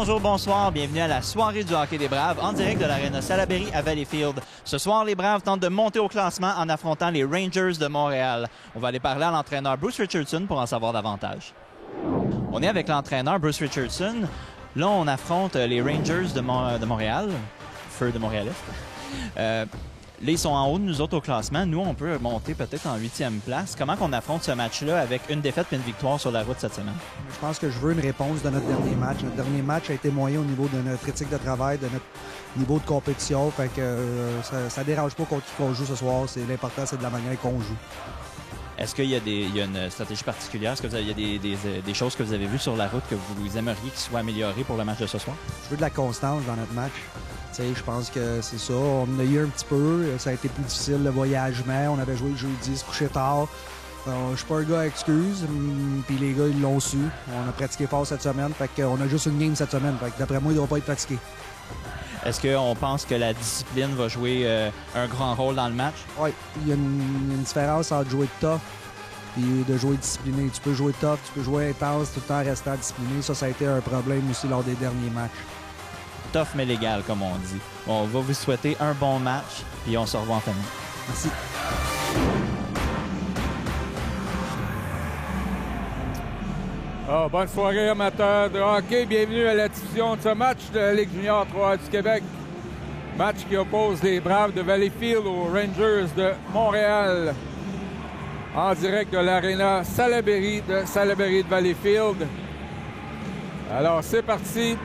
Bonjour, bonsoir, bienvenue à la soirée du hockey des Braves en direct de l'Arena Salaberry à Valleyfield. Ce soir, les Braves tentent de monter au classement en affrontant les Rangers de Montréal. On va aller parler à l'entraîneur Bruce Richardson pour en savoir davantage. On est avec l'entraîneur Bruce Richardson. Là, on affronte les Rangers de Montréal, feu de Montréalais. Là, ils sont en haut de nous autres au classement. Nous, on peut monter peut-être en 8e place. Comment qu'on affronte ce match-là avec une défaite et une victoire sur la route cette semaine? Je pense que je veux une réponse de notre dernier match. Notre dernier match a été moyen au niveau de notre éthique de travail, de notre niveau de compétition. Fait que ça dérange pas contre qui qu'on joue ce soir. L'important, c'est de la manière qu'on joue. Est-ce qu'il y a une stratégie particulière? Est-ce qu'il y a des choses que vous avez vues sur la route que vous aimeriez qui soient améliorées pour le match de ce soir? Je veux de la constance dans notre match. Je pense que c'est ça. On en a eu un petit peu. Ça a été plus difficile, le voyagement. On avait joué le jeudi, se coucher tard. Je suis pas un gars à excuses. Puis les gars, ils l'ont su. On a pratiqué fort cette semaine. Fait qu'on a juste une game cette semaine. Fait que d'après moi, ils ne doivent pas être fatigués. Est-ce qu'on pense que la discipline va jouer un grand rôle dans le match? Oui. Il y a une différence entre jouer tough et de jouer discipliné. Tu peux jouer tough, tu peux jouer intense tout le temps restant discipliné. Ça a été un problème aussi lors des derniers matchs. Tough mais légal, comme on dit. On va vous souhaiter un bon match, puis on se revoit en famille. Merci. Bonne soirée, amateurs de hockey. Bienvenue à la diffusion de ce match de la Ligue junior 3 du Québec. Match qui oppose les Braves de Valleyfield aux Rangers de Montréal. En direct de l'Arena Salaberry de Valleyfield. Alors, c'est parti.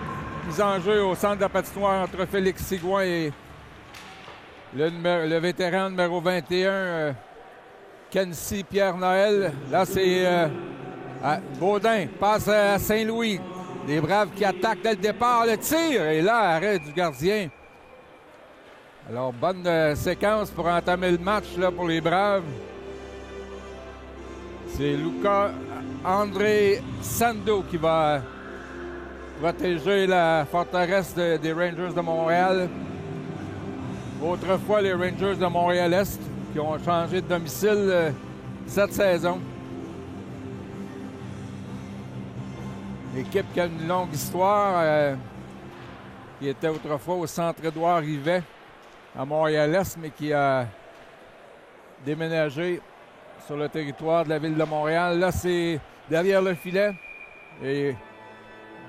Mise en jeu au centre de la patinoire entre Félix Sigouin et le vétéran numéro 21, Kensi Pierre-Noël. Là, c'est Baudin, passe à Saint-Louis. Les Braves qui attaquent dès le départ. Le tir! Et là, arrêt du gardien. Alors, bonne séquence pour entamer le match là, pour les Braves. C'est Luca André Sando qui va protéger la forteresse des Rangers de Montréal. Autrefois, les Rangers de Montréal-Est qui ont changé de domicile cette saison. L'équipe qui a une longue histoire, qui était autrefois au centre Édouard Rivet à Montréal-Est, mais qui a déménagé sur le territoire de la ville de Montréal. Là, c'est derrière le filet. Et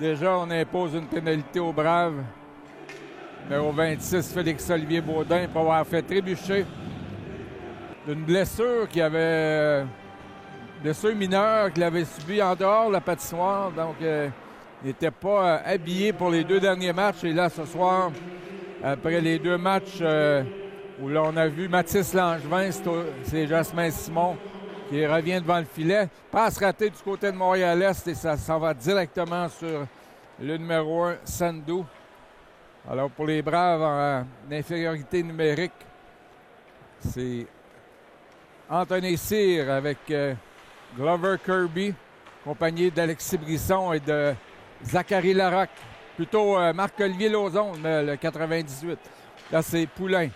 déjà, on impose une pénalité aux Braves. Numéro 26, Félix-Olivier Baudin, pour avoir fait trébucher d'une blessure blessure mineure qu'il avait subie en dehors de la patinoire. Donc, il n'était pas habillé pour les deux derniers matchs. Et là, ce soir, après les deux matchs où l'on a vu Mathis Langevin, c'est Jasmin Simon qui revient devant le filet. Passe ratée du côté de Montréal-Est et ça s'en va directement sur le numéro 1, Sandou. Alors, pour les Braves en infériorité numérique, c'est Anthony Cyr avec Glover Kirby, accompagné d'Alexis Brisson et de Zachary Larocque. Plutôt Marc-Olivier Lauzon, le 98. Là, c'est Poulain.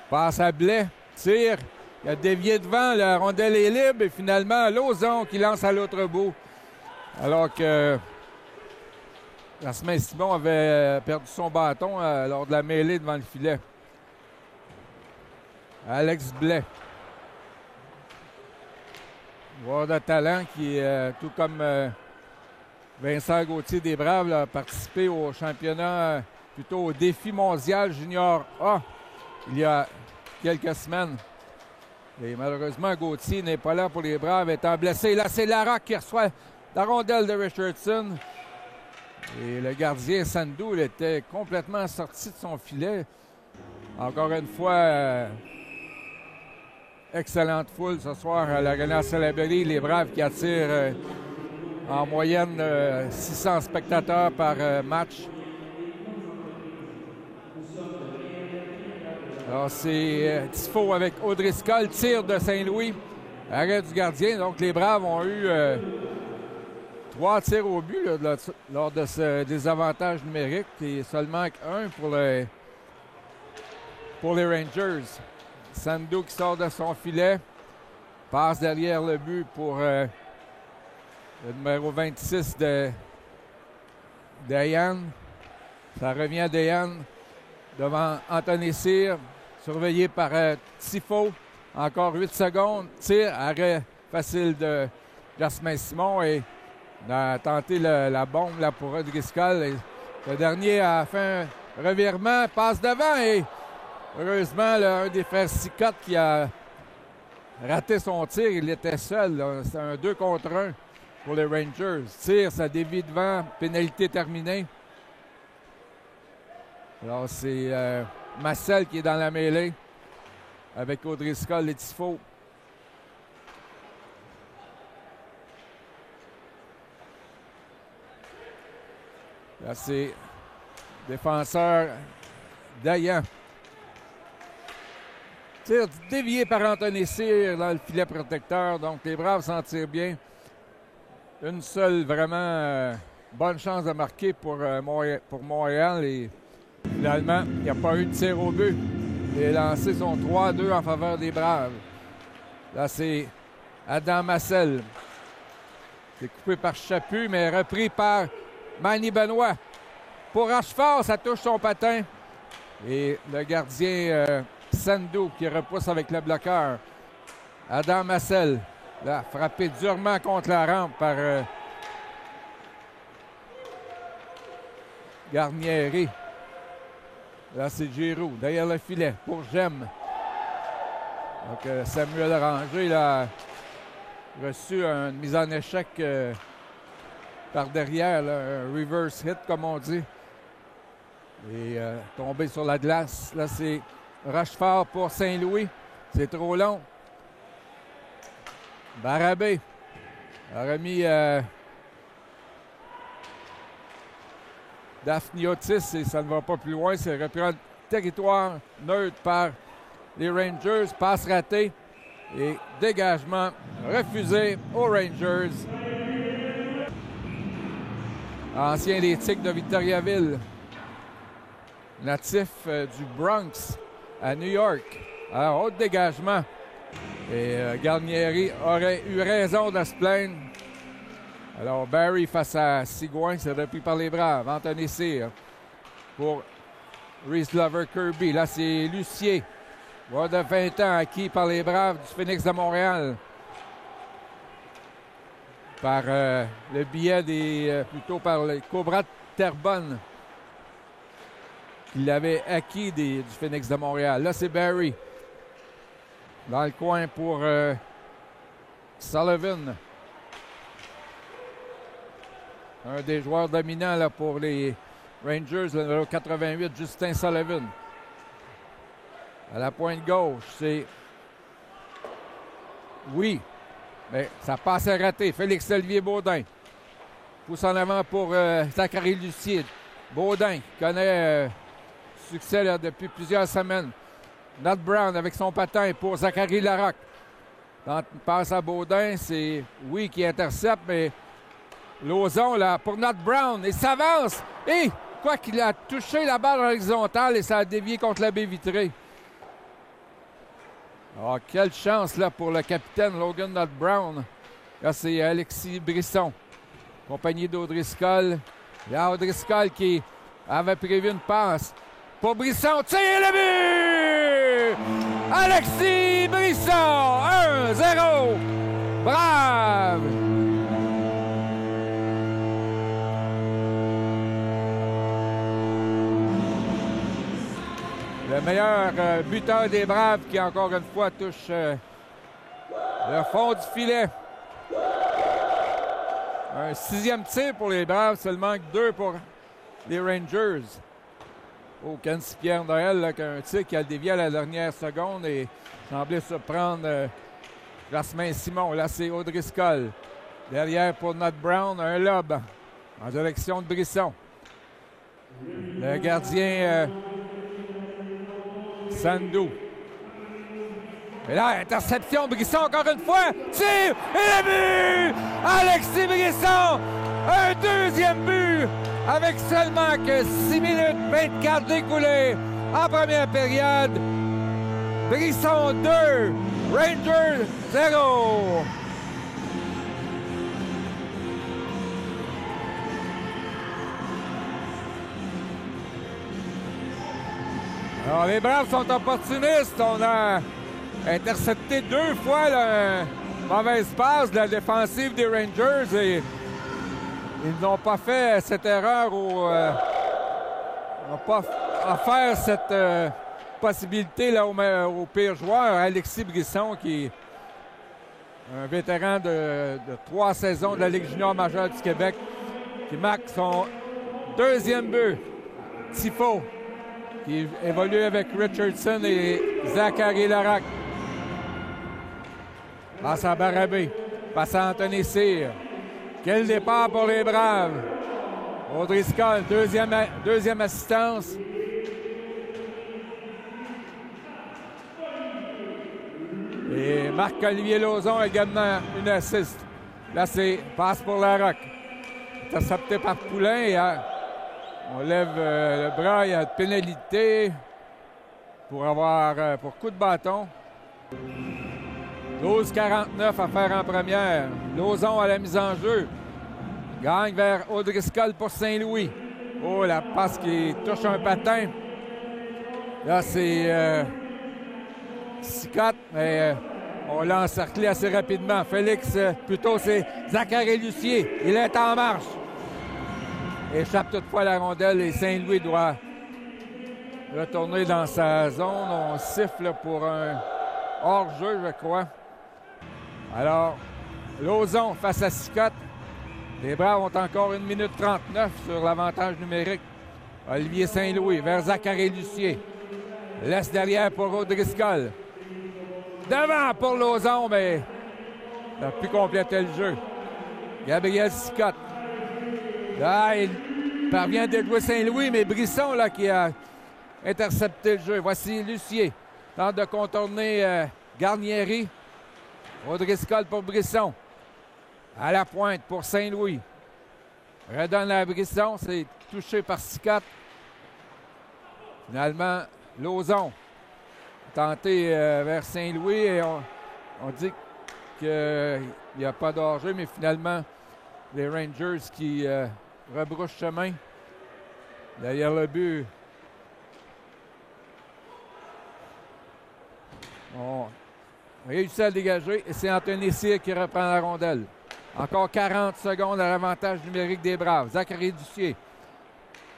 Passe à Blais, tire. Il a dévié devant, la rondelle est libre et finalement, Lauzon qui lance à l'autre bout. Alors que Jasmin Simon avait perdu son bâton lors de la mêlée devant le filet. Alex Blais. Joueur de talent qui, tout comme Vincent Gauthier des Braves, là, a participé au championnat, plutôt au défi mondial junior A il y a quelques semaines. Et malheureusement, Gauthier n'est pas là pour les Braves, étant blessé. Là, c'est Larocque qui reçoit la rondelle de Richardson. Et le gardien Sandou, il était complètement sorti de son filet. Encore une fois, excellente foule ce soir à l'Arena Salaberry. Les Braves qui attirent en moyenne 600 spectateurs par match. Alors, c'est Tifo avec Audrey Skoll, tir de Saint-Louis, arrêt du gardien. Donc, les Braves ont eu 3 tirs au but là, lors de ce désavantage numérique et seulement un pour les Rangers. Sando qui sort de son filet, passe derrière le but pour le numéro 26 de Dayan. Ça revient à Dayan devant Anthony Cyr, surveillé par Tifo. Encore 8 secondes. Tir, arrêt facile de Jasmin Simon et a tenté la bombe là, pour O'Driscoll. Le dernier a fait un revirement, passe devant et heureusement, un des frères Sicotte qui a raté son tir, il était seul. C'est un 2 contre 1 pour les Rangers. Tir, ça dévie devant, pénalité terminée. Alors, c'est Marcel qui est dans la mêlée avec O'Driscoll et Tifo. Là, c'est défenseur Dayan. Tir dévié par Anthony Cyr dans le filet protecteur. Donc, les Braves s'en tirent bien. Une seule vraiment bonne chance de marquer pour Montréal. Et finalement, il n'y a pas eu de tir au but. Les lancers sont 3-2 en faveur des Braves. Là, c'est Adam Massel. C'est coupé par Chaput, mais repris par Manny Benoit. Pour Rochefort, ça touche son patin. Et le gardien Sando qui repousse avec le bloqueur. Adam Massel, là, frappé durement contre la rampe par Garnieri. Là, c'est Giroux, derrière le filet, pour Gemme. Donc, Samuel Ranger, il a reçu une mise en échec par derrière, là, un reverse hit, comme on dit. Et tombé sur la glace. Là, c'est Rochefort pour Saint-Louis. C'est trop long. Barabé a remis Daphniotis et ça ne va pas plus loin. C'est repris en territoire neutre par les Rangers. Passe ratée et dégagement refusé aux Rangers. Ancien des Tigres de Victoriaville. Natif du Bronx à New York. Alors, haut dégagement. Et Garnieri aurait eu raison de se plaindre. Alors, Barry face à Sigouin, c'est repris par les Braves. Anthony Cyr pour Reese Lover Kirby. Là, c'est Lucier. Joueur de 20 ans acquis par les Braves du Phoenix de Montréal. Par le biais plutôt par les Cobras de Terrebonne. Il l'avait acquis du Phoenix de Montréal. Là, c'est Barry. Dans le coin pour Sullivan. Un des joueurs dominants là, pour les Rangers, le numéro 88, Justin Sullivan. À la pointe gauche, c'est... Oui, mais ça passe à rater. Félix-Olivier Baudin. Pousse en avant pour Zachary Lucier. Baudin connaît succès là, depuis plusieurs semaines. Nat Brown avec son patin pour Zachary Larocque. Passe à Baudin, c'est oui qui intercepte, mais Lauzon là pour Nat Brown. Et s'avance. Et quoi qu'il a touché la balle horizontale et ça a dévié contre la baie vitrée. Oh, quelle chance là pour le capitaine Logan Nat Brown. Là, c'est Alexis Brisson, compagnie d'Audriscoll. Il y a Audriscoll qui avait prévu une passe. Pour Brisson, tire le but! Alexis Brisson, 1-0. Brave! Le meilleur buteur des Braves qui, encore une fois, touche le fond du filet. Un 6e tir pour les Braves, seulement 2 pour les Rangers. Oh, Cancy-Pierre Noël, avec un tir qui a dévié à la dernière seconde et semblait surprendre Jasmin Simon. Là, c'est Audriscoll. Derrière pour Nat Brown, un lob en direction de Brisson. Le gardien Sando. Et là, interception, Brisson encore une fois. Tire et le but! Alexis Brisson! Un 2e but! Avec seulement que 6 minutes 24 découlées en première période. Brisson 2, Rangers 0. Alors, les Braves sont opportunistes. On a intercepté 2 fois une mauvaise passe de la défensive des Rangers et ils n'ont pas fait cette erreur ou n'ont pas offert cette possibilité là, au pire joueur, Alexis Brisson, qui est un vétéran de 3 saisons de la Ligue junior majeure du Québec, qui marque son 2e but. Tifo, qui évolue avec Richardson et Zachary Larocque. Passe à Barabé, passe à Anthony Cyr. Quel départ pour les Braves. O'Driscoll, deuxième assistance. Et Marc-Olivier Lauzon également une assist. Là, c'est passe pour Larocque. Intercepté par Poulain. Et, on lève le bras. Il y a de pénalité pour coup de bâton. 12-49 à faire en première. Lauzon à la mise en jeu. Gagne vers O'Driscoll pour Saint-Louis. Oh, la passe qui touche un patin. Là, c'est Cicotte, mais on l'a encerclé assez rapidement. Félix, plutôt, c'est Zachary Lucier. Il est en marche. Échappe toutefois la rondelle et Saint-Louis doit retourner dans sa zone. On siffle pour un hors-jeu, je crois. Alors, Lauzon face à Cicotte. Les Braves ont encore 1 minute 39 sur l'avantage numérique. Olivier Saint-Louis vers Zachary Lucier. Laisse derrière pour O'Driscoll. Devant pour Lauzon, mais il n'a pu compléter le jeu. Gabriel Cicotte. Là, il parvient à déjouer Saint-Louis, mais Brisson là, qui a intercepté le jeu. Voici Lucier. Tente de contourner Garnieri. O'Driscoll pour Brisson. À la pointe pour Saint-Louis. Redonne à Brisson. C'est touché par Cicotte. Finalement, Lauzon. Tenté vers Saint-Louis et on dit qu'il n'y a pas d'hors-jeu, mais finalement, les Rangers qui rebroussent chemin derrière le but. On réussit à le dégager et c'est Anthony Cyr qui reprend la rondelle. Encore 40 secondes à l'avantage numérique des Braves. Zachary Lucier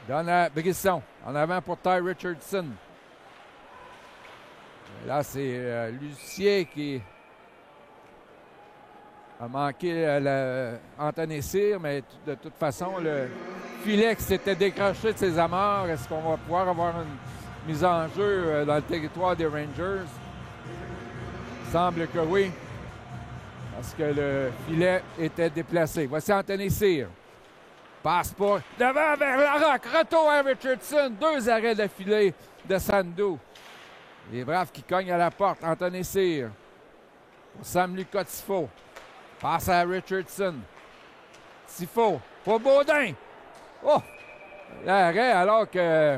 donne à Brisson. En avant pour Ty Richardson. Et là, c'est Lucier qui a manqué Anthony Cyr, mais de toute façon, le filet qui s'était décroché de ses amarres. Est-ce qu'on va pouvoir avoir une mise en jeu dans le territoire des Rangers? Il semble que oui, parce que le filet était déplacé. Voici Anthony Cyr. Passe pour devant vers Larocque. Retour à Richardson. 2 arrêts d'affilée de Sandu. Les Braves qui cognent à la porte. Anthony Cyr. Pour Sam-Lucas Tifo. Passe à Richardson. Tifo. Pour Baudin. Oh! L'arrêt alors que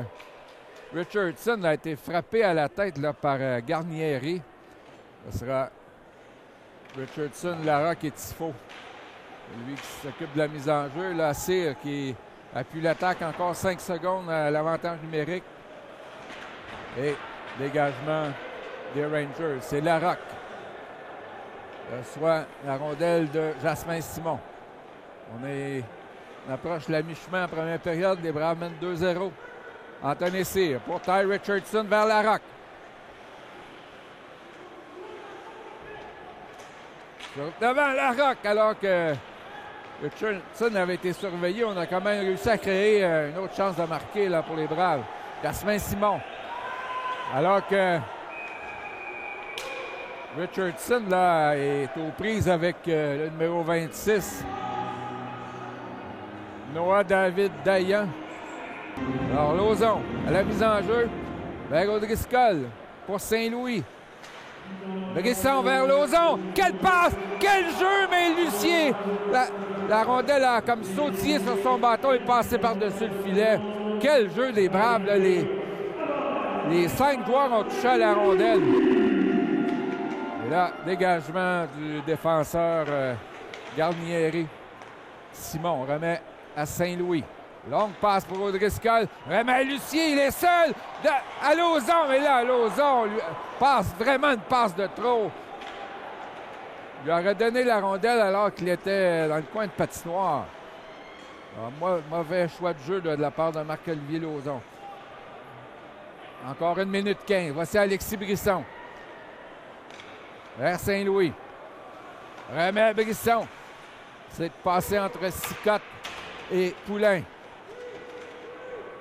Richardson a été frappé à la tête là, par Garnieri. Ce sera Richardson, Larocque et Tifo. Lui qui s'occupe de la mise en jeu. Là, Cyr qui appuie l'attaque encore 5 secondes à l'avantage numérique. Et dégagement des Rangers. C'est Larocque. Reçoit la rondelle de Jasmin Simon. On approche la mi-chemin en première période. Les Braves mènent 2-0. Anthony Cyr pour Ty Richardson vers Larocque. Devant Larocque, alors que Richardson avait été surveillé. On a quand même réussi à créer une autre chance de marquer là, pour les Braves. Jasmin Simon. Alors que Richardson là, est aux prises avec le numéro 26. Noah David Dayan. Alors Lauzon à la mise en jeu vers O'Driscoll pour Saint-Louis. Brisson vers Lauzon. Quelle passe! Quel jeu, mais Lucier! La rondelle a comme sautillé sur son bâton et passé par-dessus le filet. Quel jeu des Braves! Là, les 5 joueurs ont touché à la rondelle. Et là, dégagement du défenseur Garnieri. Simon remet à Saint-Louis. Longue passe pour O'Driscoll. Vraiment, Lucier, il est seul à Lauzon. Mais là, Lauzon lui passe vraiment une passe de trop. Il lui aurait donné la rondelle alors qu'il était dans le coin de patinoire. Alors, mauvais choix de jeu de la part de Marc-Olivier Lauzon. Encore 1 minute 15. Voici Alexis Brisson. Vers Saint-Louis. Remet à Brisson. C'est de passer entre Sicotte et Poulain.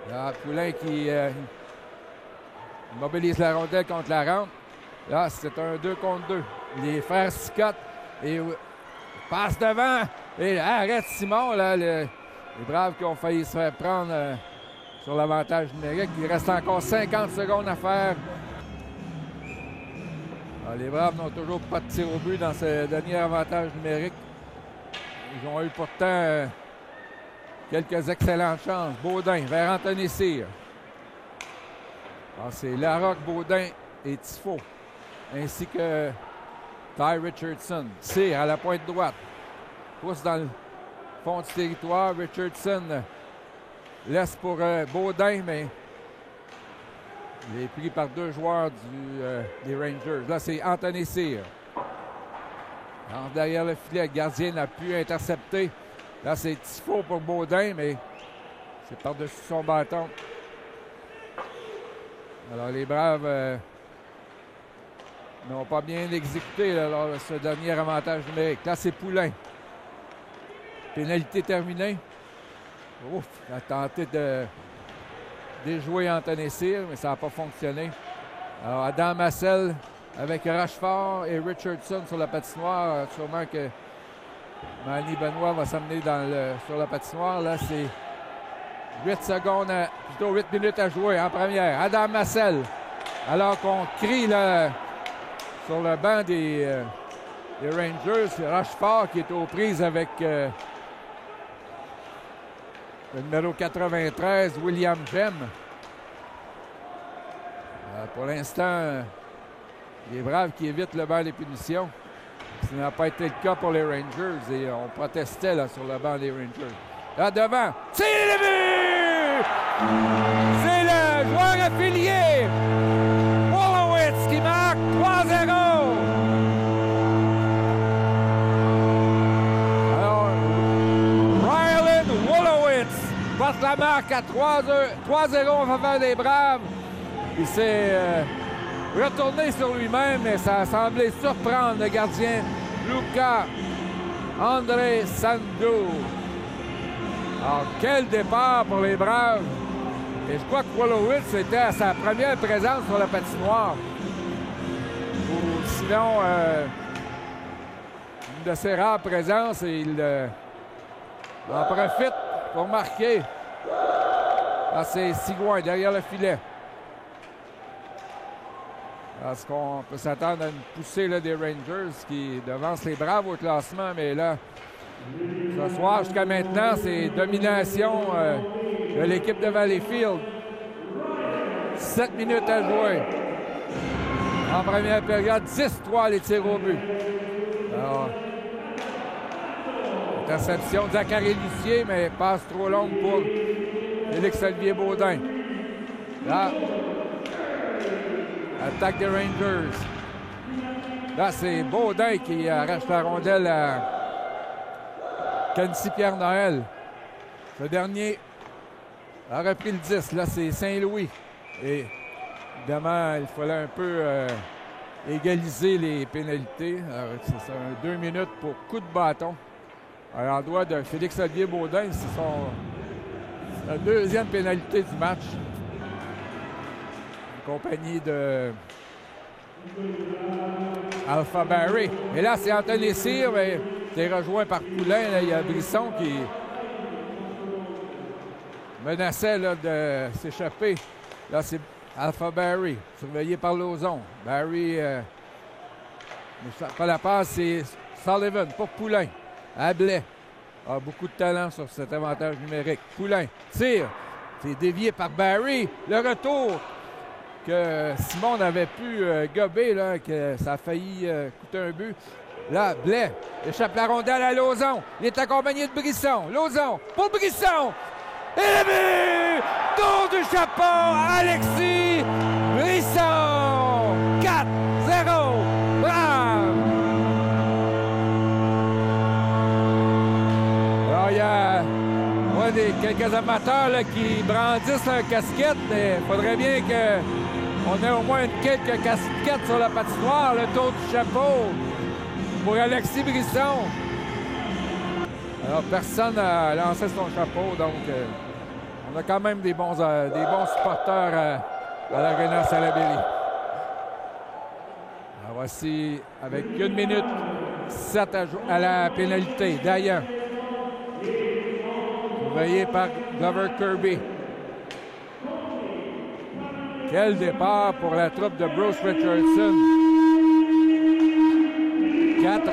Là, Poulain qui mobilise la rondelle contre la rampe. Là, c'est un 2 contre 2. Les frères Sicotte et passe devant. Et arrête Simon. Là, les Braves qui ont failli se faire prendre sur l'avantage numérique. Il reste encore 50 secondes à faire. Alors, les Braves n'ont toujours pas de tir au but dans ce dernier avantage numérique. Ils ont eu pourtant quelques excellentes chances. Baudin vers Anthony Cyr. C'est Larocque, Baudin et Tifo. Ainsi que Ty Richardson. Cyr à la pointe droite. Pousse dans le fond du territoire. Richardson laisse pour Baudin, mais il est pris par 2 joueurs des Rangers. Là, c'est Anthony Cyr. Derrière le filet, le gardien n'a pu intercepter. Là, c'est Tifo pour Baudin, mais c'est par-dessus son bâton. Alors, les Braves n'ont pas bien exécuté là, lors de ce dernier avantage numérique. Là, c'est Poulain. Pénalité terminée. Ouf, il a tenté de déjouer Anthony Cyr, mais ça n'a pas fonctionné. Alors, Adam Massel avec Rochefort et Richardson sur la patinoire. Sûrement que Manny Benoit va s'amener sur la patinoire. Là, c'est 8 minutes à jouer en première. Adam Massel. Alors qu'on crie là, sur le banc des Rangers, c'est Rochefort qui est aux prises avec le numéro 93, William Gem. Pour l'instant, les Braves qui évitent le banc des punitions. Ce n'a pas été le cas pour les Rangers et on protestait là, sur le banc des Rangers. Là devant, c'est le but! C'est le joueur affilié! Wolowitz qui marque 3-0! Alors, Ryland Wolowitz passe la marque à 3-0 en faveur des Braves. Il s'est retourné sur lui-même, mais ça a semblé surprendre le gardien Luca André Sandu. Alors, quel départ pour les Braves. Et je crois que Wolowitz était à sa première présence sur la patinoire. Ou sinon, une de ses rares présences, et il en profite pour marquer. Là, c'est Sigouin derrière le filet. Est-ce qu'on peut s'attendre à une poussée là, des Rangers qui devancent les Braves au classement, mais là, ce soir, jusqu'à maintenant, c'est domination de l'équipe de Valleyfield. 7 minutes à jouer. En première période, 10-3 les tirs au but. Alors, interception de Zachary Lucier, mais passe trop longue pour Félix-Olivier Baudin. Là, attaque des Rangers. Là, c'est Baudin qui arrache la rondelle à Kenzie Pierre-Noël. Le dernier a repris le 10. Là, c'est Saint-Louis. Et évidemment, il fallait un peu égaliser les pénalités. C'est un 2 minutes pour coup de bâton à l'endroit de Félix-Olivier Baudin. C'est la deuxième pénalité du match. En compagnie de Alpha Barry. Et là, c'est Anthony Cyr, mais c'est rejoint par Poulain. Là, il y a Brisson qui menaçait là, de s'échapper. Là, c'est Alpha Barry, surveillé par Lauzon. Barry, pas la passe, c'est Sullivan pour Poulain. Ablais a beaucoup de talent sur cet avantage numérique. Poulain tire, c'est dévié par Barry. Le retour que Simon n'avait pu gober, là, que ça a failli coûter un but. Là, Blais échappe la rondelle à Lauzon. Il est accompagné de Brisson. Lauzon pour Brisson. Et le but! Tour du chapeau, Alexis Brisson! 4-0! Bravo! Alors, il y a quelques amateurs là, qui brandissent leur casquette, mais il faudrait bien qu'on ait au moins quelques casquettes sur la patinoire, le tour du chapeau pour Alexis Brisson. Alors, personne n'a lancé son chapeau, donc on a quand même des bons supporters à l'Arena Salaberry. Alors, voici, avec 1 minute 7 à la pénalité, Dayan. Surveillé par Glover Kirby. Quel départ pour la troupe de Bruce Richardson. 4-0.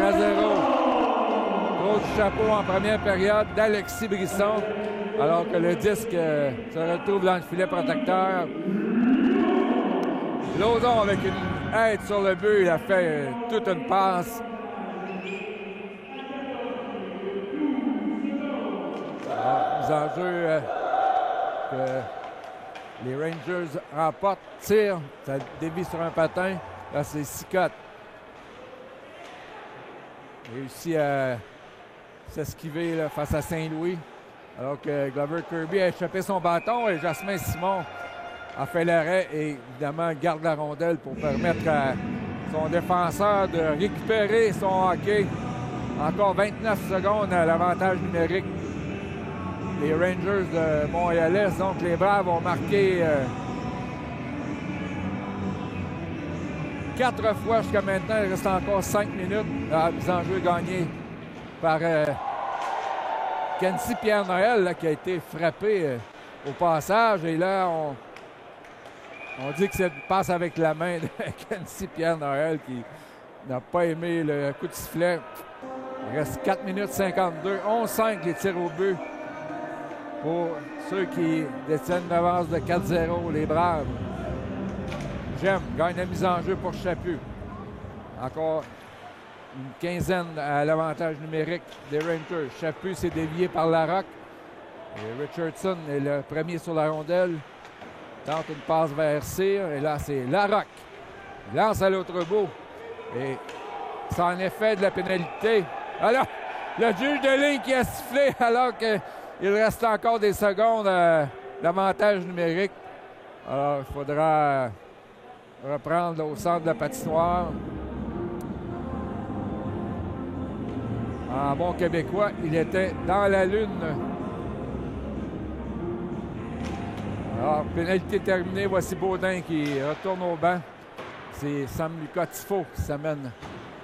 Tour du chapeau en première période d'Alexis Brisson, alors que le disque se retrouve dans le filet protecteur. Lauzon avec une aide sur le but, il a fait toute une passe. Les enjeux que les Rangers remportent, tirent, ça dévie sur un patin. Là, c'est Cicotte. Réussit à s'esquiver face à Saint-Louis, alors que Glover Kirby a échappé son bâton et Jasmin Simon a fait l'arrêt et évidemment garde la rondelle pour permettre à son défenseur de récupérer son hockey. Encore 29 secondes à l'avantage numérique des Rangers de Montréal-Est. Donc les Braves ont marqué 4 fois jusqu'à maintenant. Il reste encore 5 minutes. La mise en jeu gagnée par Kenzie Pierre-Noël qui a été frappé au passage. Et là, on dit que c'est une passe avec la main de Kenzie Pierre-Noël qui n'a pas aimé le coup de sifflet. Il reste 4 minutes 52. 11-5 les tirs au but pour ceux qui détiennent une avance de 4-0, les Braves. J'aime, gagne la mise en jeu pour Chaput. Encore une quinzaine à l'avantage numérique des Rangers. Chaput s'est dévié par Larocque. Et Richardson est le premier sur la rondelle. Tente une passe vers Cyr. Et là, c'est Larocque. Il lance à l'autre bout. Et c'est en effet de la pénalité. Alors, le juge de ligne qui a sifflé alors qu'il reste encore des secondes d'avantage numérique. Alors, il faudra reprendre au centre de la patinoire. En bon québécois, il était dans la lune. Alors, pénalité terminée. Voici Baudin qui retourne au banc. C'est Sam Lucas Tifo qui s'amène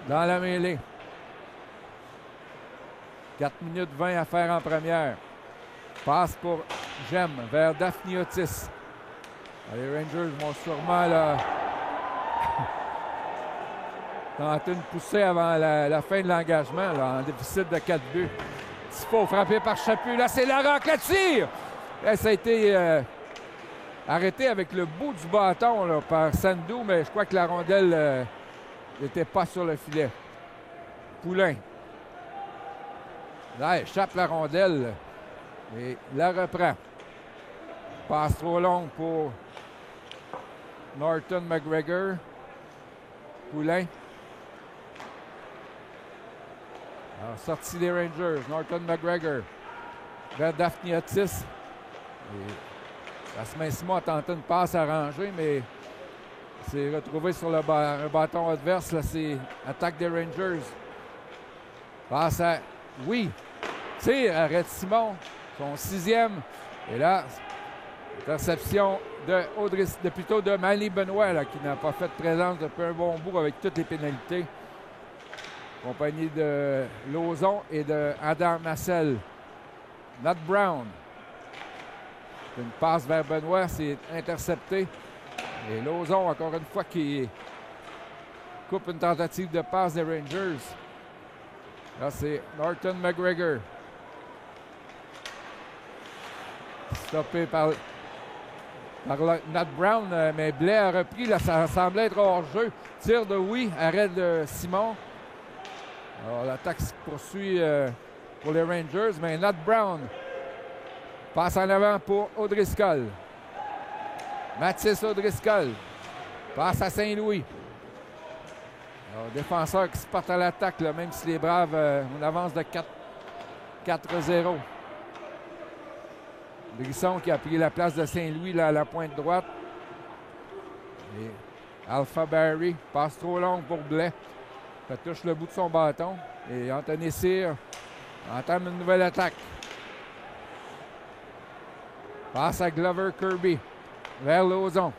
dans la mêlée. 4 minutes 20 à faire en première. Passe pour Gem vers Daphniotis. Les Rangers vont sûrement tenter une poussée avant la fin de l'engagement, en déficit de 4 buts. Tifo frappé par Chaput. Là, c'est Larocque, le tir! Là, ça a été arrêté avec le bout du bâton là, par Sandou, mais je crois que la rondelle n'était pas sur le filet. Poulain. Là, il échappe la rondelle et la reprend. Passe trop longue pour Norton McGregor. Poulain. Alors, sortie des Rangers. Norton McGregor vers Daphniotis. Jasmin Simon a tenté une passe arrangée, mais s'est retrouvé sur le bâton adverse. Là, c'est attaque des Rangers. Passe à... Oui. Tire, arrête Simon. Son 6e. Et là, interception de Manny Benoit, là, qui n'a pas fait de présence depuis un bon bout avec toutes les pénalités. Compagnie de Lauzon et de Adam Massel. Nat Brown. Une passe vers Benoit, c'est intercepté. Et Lauzon, encore une fois, qui coupe une tentative de passe des Rangers. Là, c'est Norton McGregor. Stoppé par Nat Brown, mais Blais a repris. Là, ça semblait être hors-jeu. Tir de oui, arrêt de Simon. Alors, l'attaque se poursuit pour les Rangers, mais Nat Brown Passe en avant pour O'Driscoll. Mathis O'Driscoll. Passe à Saint-Louis. Alors, défenseur qui se porte à l'attaque, là, même si les Braves on avance de 4-0. Brisson qui a pris la place de Saint-Louis là, à la pointe droite. Et Alpha Barry passe trop long pour Blais. Ça touche le bout de son bâton. Et Anthony Cyr entame une nouvelle attaque. Passe à Glover Kirby vers Lauzon.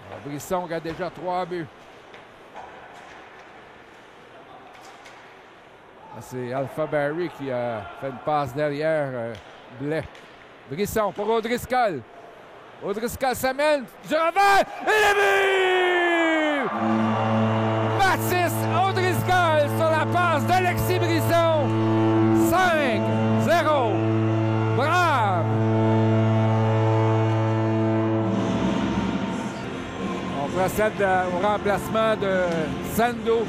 Alors, Brisson qui a déjà 3 buts. C'est Alpha Barry qui a fait une passe derrière Blais. Brisson pour O'Driscoll. O'Driscoll s'amène du revers et le but! Mathis O'Driscoll sur la passe d'Alexis Brisson. 5-0. Brave! On procède au remplacement de Sando.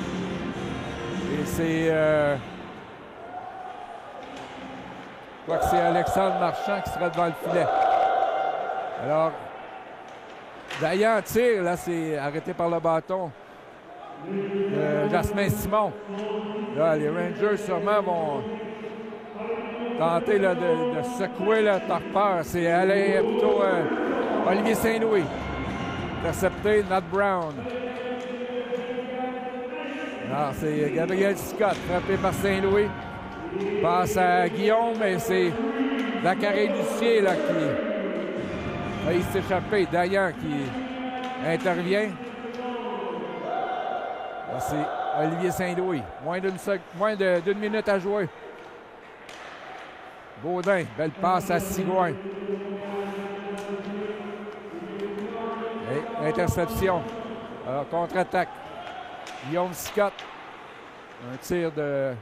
Et c'est... je crois que c'est Alexandre Marchand qui sera devant le filet. Alors, Dayan tire, là, c'est arrêté par le bâton. Jasmin Simon. Là, les Rangers sûrement vont tenter là, de secouer le torpeur. C'est plutôt Olivier Saint-Louis. Intercepté, Nat Brown. Alors, c'est Gabriel Scott, frappé par Saint-Louis. Passe à Guillaume, mais c'est Zachary Lucier là, qui a failli s'échapper. Dayan qui intervient. Là, c'est Olivier Saint-Louis. Moins d'une minute à jouer. Baudin, belle passe à Sigouin. Et interception. Alors, contre-attaque. Guillaume Scott. Un tir de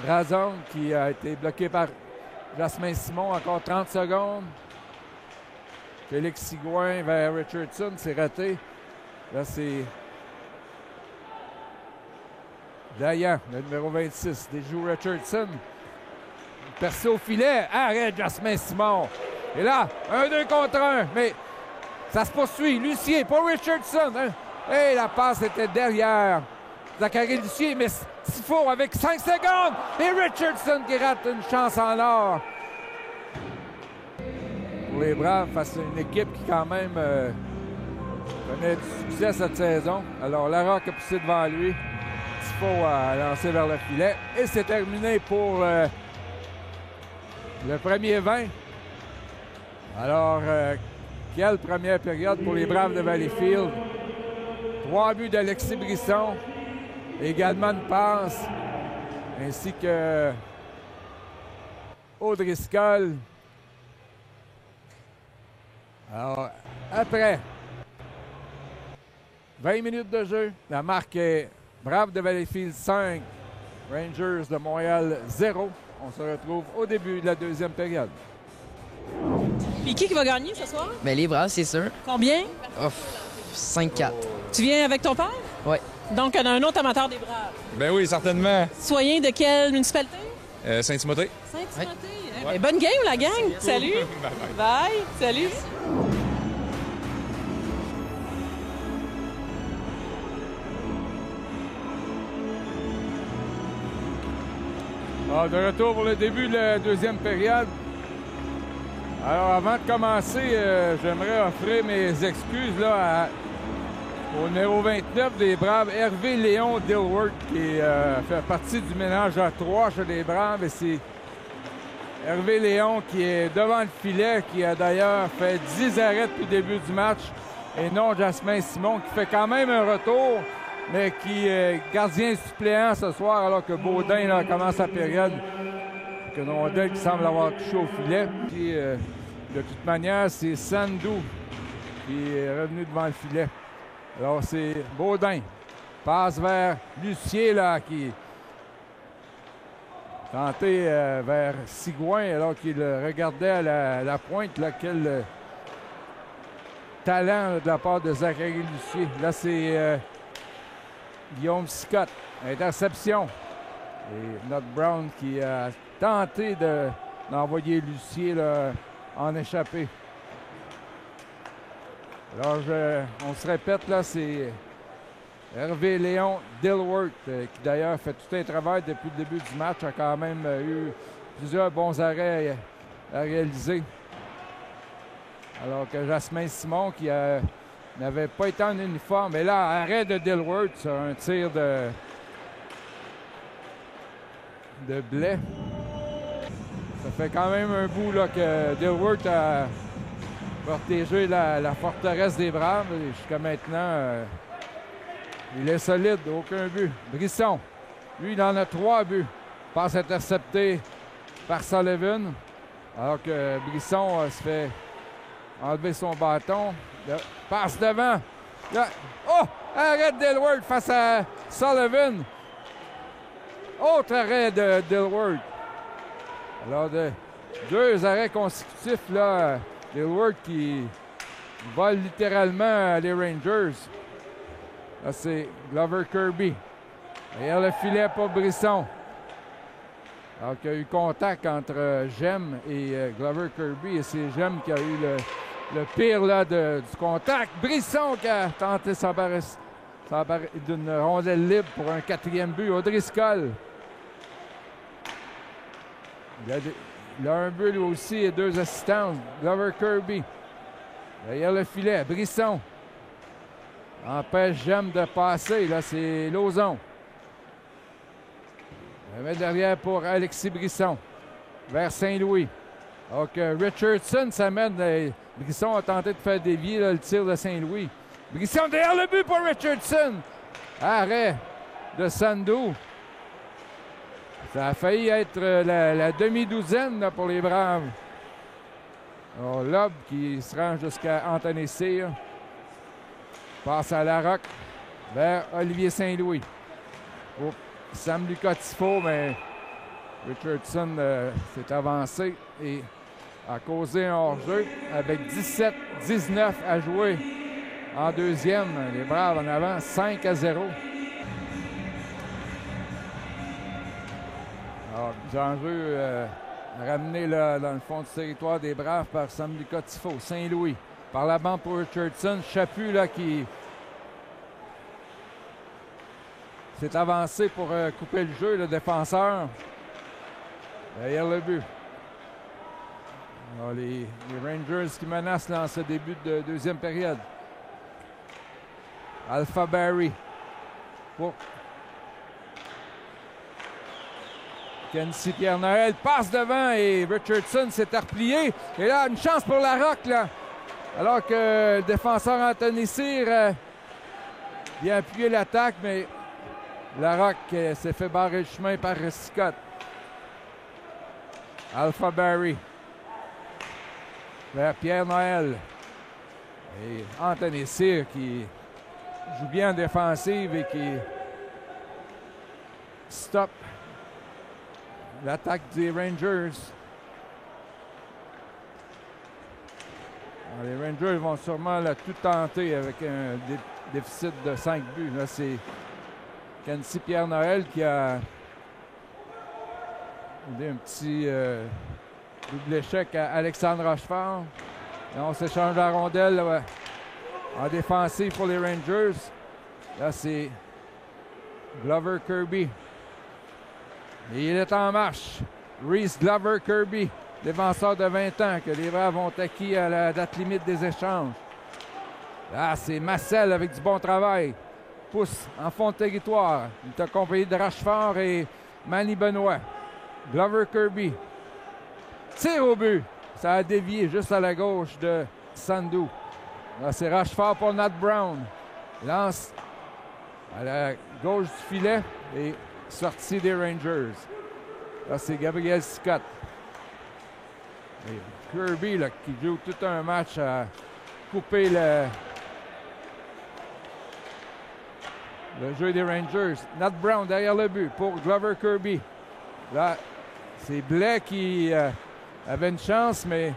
Razon qui a été bloqué par Jasmin Simon. Encore 30 secondes. Félix Sigouin vers Richardson. C'est raté. Là, c'est Dayan, le numéro 26. Déjoue Richardson. Percé au filet. Arrête Jasmin Simon. Et là, 1-2 contre 1. Mais ça se poursuit. Lucier pour Richardson. Hein? Et la passe était derrière Zachary Lucier, mais Tifo avec 5 secondes. Et Richardson qui rate une chance en or. Pour les Braves, face à une équipe qui quand même connaît du succès cette saison. Alors Larocque a poussé devant lui. Tifo a lancé vers le filet. Et c'est terminé pour le premier 20. Alors, quelle première période pour les Braves de Valleyfield. 3 buts d'Alexis Brisson. Également une passe. Ainsi que O'Driscoll. Alors, après 20 minutes de jeu, la marque est Braves de Valleyfield 5, Rangers de Montréal 0. On se retrouve au début de la deuxième période. Puis qui va gagner ce soir? Ben les Braves, c'est sûr. Combien? 5-4. Tu viens avec ton père? Oui. Donc, on a un autre amateur des Braves. Ben oui, certainement. Citoyen de quelle municipalité? Saint-Timothée. Saint-Timothée. Ouais. Bonne game, la gang. Salut. Bye. Salut. Alors, de retour pour le début de la deuxième période. Alors, avant de commencer, j'aimerais offrir mes excuses là, au numéro 29 des Braves, Hervé Léon Dilworth, qui fait partie du ménage à 3 chez les Braves. Et c'est Hervé Léon qui est devant le filet, qui a d'ailleurs fait 10 arrêts depuis le début du match. Et non Jasmin Simon, qui fait quand même un retour, mais qui est gardien suppléant ce soir, alors que Baudin là, commence la période. Que Rondel qui semble avoir touché au filet. Puis, de toute manière, c'est Sandou qui est revenu devant le filet. Alors, c'est Baudin. Passe vers Lucier, là, qui tenté vers Sigouin, alors qu'il regardait à la pointe. Là, quel talent de la part de Zachary Lucier. Là, c'est Guillaume Scott. Interception. Et Nat Brown qui a tenté d'envoyer Lucier là, en échappée. Alors, on se répète, là, c'est Hervé Léon Dilworth, qui d'ailleurs fait tout un travail depuis le début du match, a quand même eu plusieurs bons arrêts à réaliser. Alors que Jasmin Simon, qui n'avait pas été en uniforme, mais là, arrêt de Dilworth sur un tir de Blais. Ça fait quand même un bout là, que Dilworth a protégé la forteresse des Braves. Jusqu'à maintenant, il est solide, aucun but. Brisson, lui, il en a 3 buts. Passe intercepté par Sullivan. Alors que Brisson se fait enlever son bâton. Passe devant. Là. Oh! Arrêt de Dilworth face à Sullivan. Autre arrêt de Dilworth. Alors, 2 arrêts consécutifs, là. Dilworth qui vole littéralement les Rangers. Là, c'est Glover Kirby. Derrière le filet pour Brisson. Alors qu'il y a eu contact entre Gem et Glover Kirby. Et c'est Gem qui a eu le pire là, du contact. Brisson qui a tenté s'embarrasser d'une rondelle libre pour un 4e but. O'Driscoll. Il a un but lui aussi et 2 assistances. Glover Kirby. Derrière le filet, Brisson. Empêche Gem de passer. Là, c'est Lauzon. Il met derrière pour Alexis Brisson. Vers Saint-Louis. Donc, Richardson s'amène. Brisson a tenté de faire dévier là, le tir de Saint-Louis. Brisson derrière le but pour Richardson. Arrêt de Sandu. Ça a failli être la demi-douzaine là, pour les Braves. Alors, Loeb qui se rend jusqu'à Anthony Cyr. Passe à Larocque vers Olivier Saint-Louis. Pour Sam Lucas-Tifo, mais Richardson s'est avancé et a causé un hors-jeu avec 17-19 à jouer en deuxième. Les Braves en avant 5-0. Alors, Jean-Jeu ramené là, dans le fond du territoire des Braves par Sam Lucas-Tifo. Saint-Louis par la bande pour Richardson. Chaput là, qui s'est avancé pour couper le jeu, le défenseur. Derrière le but. Alors, les Rangers qui menacent là, en ce début de deuxième période. Alpha Barry pour Kenzie Pierre-Noël passe devant et Richardson s'est replié. Et là, une chance pour Larocque, là. Alors que le défenseur Anthony Cyr vient appuyer l'attaque, mais Larocque s'est fait barrer le chemin par Scott. Alpha Barry vers Pierre-Noël. Et Anthony Cyr qui joue bien en défensive et qui stoppe l'attaque des Rangers. Alors, les Rangers vont sûrement là, tout tenter avec un déficit de 5 buts. Là, c'est Kenzie Pierre-Noël qui a donné un petit double échec à Alexandre Rochefort. Là, on s'échange la rondelle là, en défensive pour les Rangers. Là, c'est Glover Kirby. Et il est en marche. Reese Glover Kirby, défenseur de 20 ans que les Braves ont acquis à la date limite des échanges. Là, c'est Massel avec du bon travail. Pousse en fond de territoire. Il est accompagné de Rochefort et Manny Benoit. Glover Kirby. Tire au but. Ça a dévié juste à la gauche de Sandu. Là, c'est Rochefort pour Nat Brown. Lance à la gauche du filet et sortie des Rangers. Là, c'est Gabriel Scott. Et Kirby là, qui joue tout un match à couper le jeu des Rangers. Nat Brown derrière le but pour Glover Kirby. Là, c'est Blais qui avait une chance, mais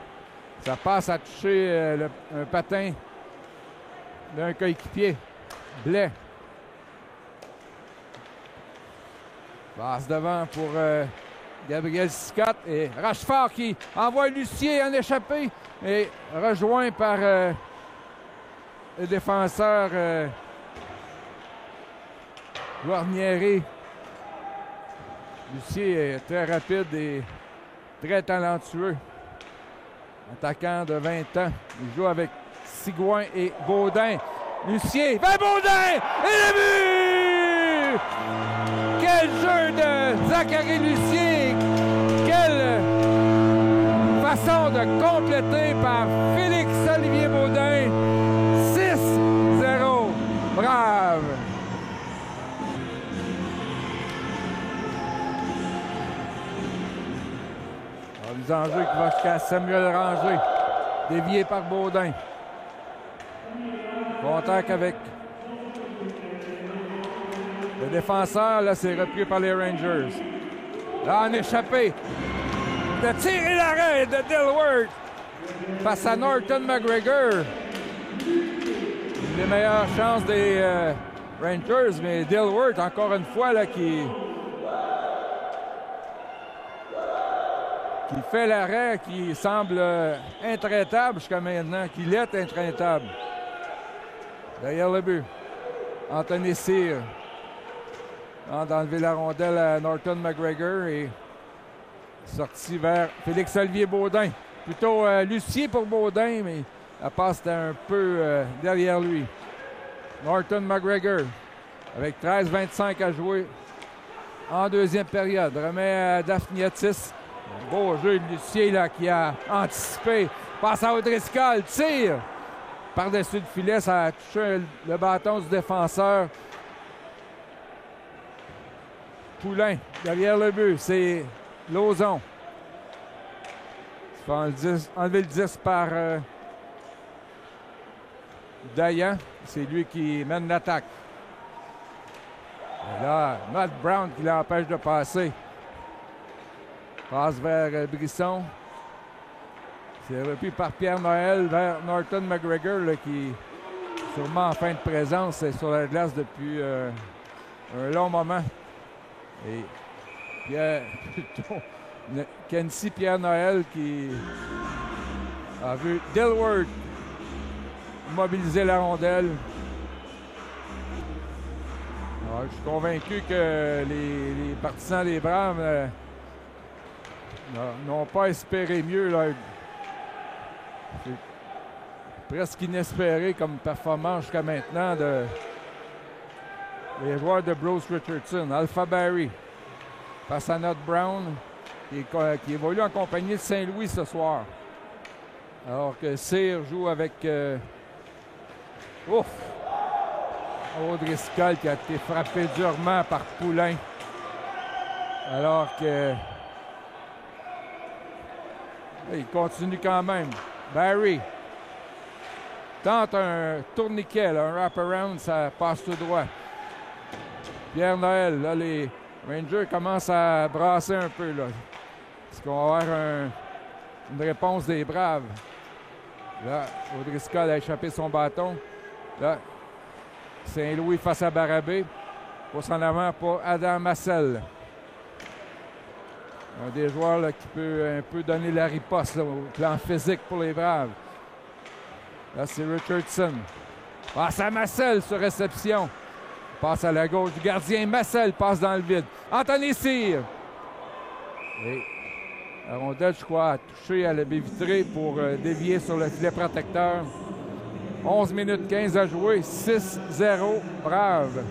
ça passe à toucher un patin d'un coéquipier. Blais. Passe devant pour Gabriel Scott et Rochefort qui envoie Lucier en échappée et rejoint par le défenseur Guarnieri. Lucier est très rapide et très talentueux. Attaquant de 20 ans. Il joue avec Sigouin et Baudin. Lucier vers Baudin! Et le but! Quel jeu de Zachary Lucier! Quelle façon de compléter par Félix-Olivier Baudin! 6-0. Brave! Lusanger qui va jusqu'à Samuel Ranger. Dévié par Baudin. Contact avec le défenseur. Là, c'est repris par les Rangers. Là, en échappé. De tirer l'arrêt de Dilworth face à Norton McGregor. Une des meilleures chances des Rangers, mais Dilworth, encore une fois, là, qui fait l'arrêt, qui semble intraitable jusqu'à maintenant, qu'il est intraitable. Derrière le but, Anthony Cyr tente d'enlever la rondelle à Norton McGregor et sorti vers Félix-Olivier Baudin. Plutôt Lucier pour Baudin, mais la passe était un peu derrière lui. Norton McGregor avec 13-25 à jouer en deuxième période. Remet à Daphniotis. Beau jeu de Lucier là, qui a anticipé. Passe à O'Driscoll, tire par-dessus le filet. Ça a touché le bâton du défenseur. Poulain, derrière le but, c'est Lauzon. Il se fait enlever le 10 par Dayan. C'est lui qui mène l'attaque. Et là, Matt Brown qui l'empêche de passer. Passe vers Brisson. C'est repris par Pierre Noël vers Norton McGregor là, qui est sûrement en fin de présence sur la glace depuis un long moment. Et Kenzie Pierre Noël qui a vu Dilworth mobiliser la rondelle. Alors, je suis convaincu que les partisans des Braves n'ont pas espéré mieux. Là. C'est presque inespéré comme performance jusqu'à maintenant des joueurs de Bruce Richardson. Alpha Barry face à Nott Brown qui évolue en compagnie de Saint-Louis ce soir. Alors que Cyr joue avec O'Driscoll qui a été frappé durement par Poulain. Alors que il continue quand même. Barry tente un tourniquet, là, un wrap-around, ça passe tout droit. Pierre Noël, là, les Rangers commencent à brasser un peu. Est-ce qu'on va avoir une réponse des Braves? Là, O'Driscoll a échappé son bâton. Là, Saint-Louis face à Barabé. Pousse en avant pour Adam Massel. Un des joueurs là, qui peut un peu donner la riposte là, au plan physique pour les Braves. Là, c'est Richardson. Passe à Massel sur réception. Passe à la gauche du gardien. Massel passe dans le vide. Anthony Cyr. Et la rondelle, je crois, a touché à la baie vitrée pour dévier sur le filet protecteur. 11 minutes 15 à jouer. 6-0 Braves.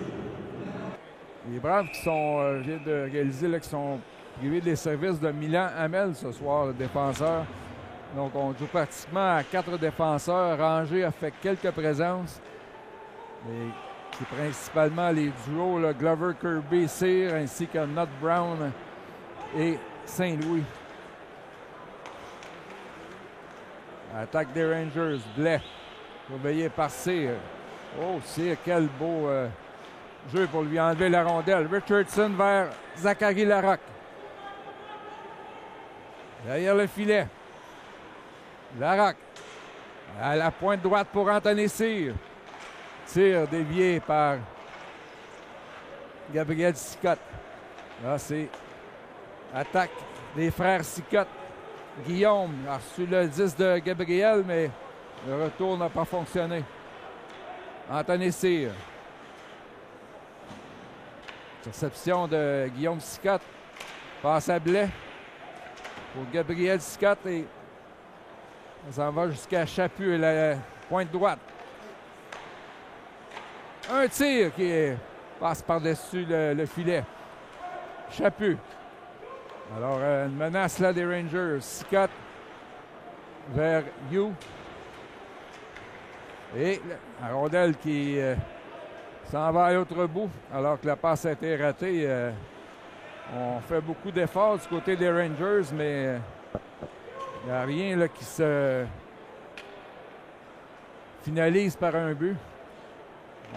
Les Braves qui sont, je viens de réaliser, là, qui sont privés des services de Milan Hamel ce soir, le défenseur. Donc, on joue pratiquement à 4 défenseurs. Ranger a fait quelques présences. Mais c'est principalement les duos, là, Glover, Kirby, Cyr, ainsi que Nott Brown et Saint-Louis. Attaque des Rangers. Blais, surveillé par Cyr. Oh, Cyr, quel beau jeu pour lui enlever la rondelle. Richardson vers Zachary Larocque. Derrière le filet. Larocque. À la pointe droite pour Anthony Cyr. Cyr dévié par Gabriel Scott. Là, c'est attaque des frères Sicotte. Guillaume a reçu le 10 de Gabriel, mais le retour n'a pas fonctionné. Anthony Cyr. Réception de Guillaume Sicotte. Passe à Blais pour Gabriel Sicotte et ça en va jusqu'à Chaput et la pointe droite. Un tir qui passe par-dessus le filet. Chaput. Alors, une menace là des Rangers. Sicotte vers You. Et la rondelle qui s'en va à l'autre bout, alors que la passe a été ratée. On fait beaucoup d'efforts du côté des Rangers, mais il n'y a rien là, qui se finalise par un but.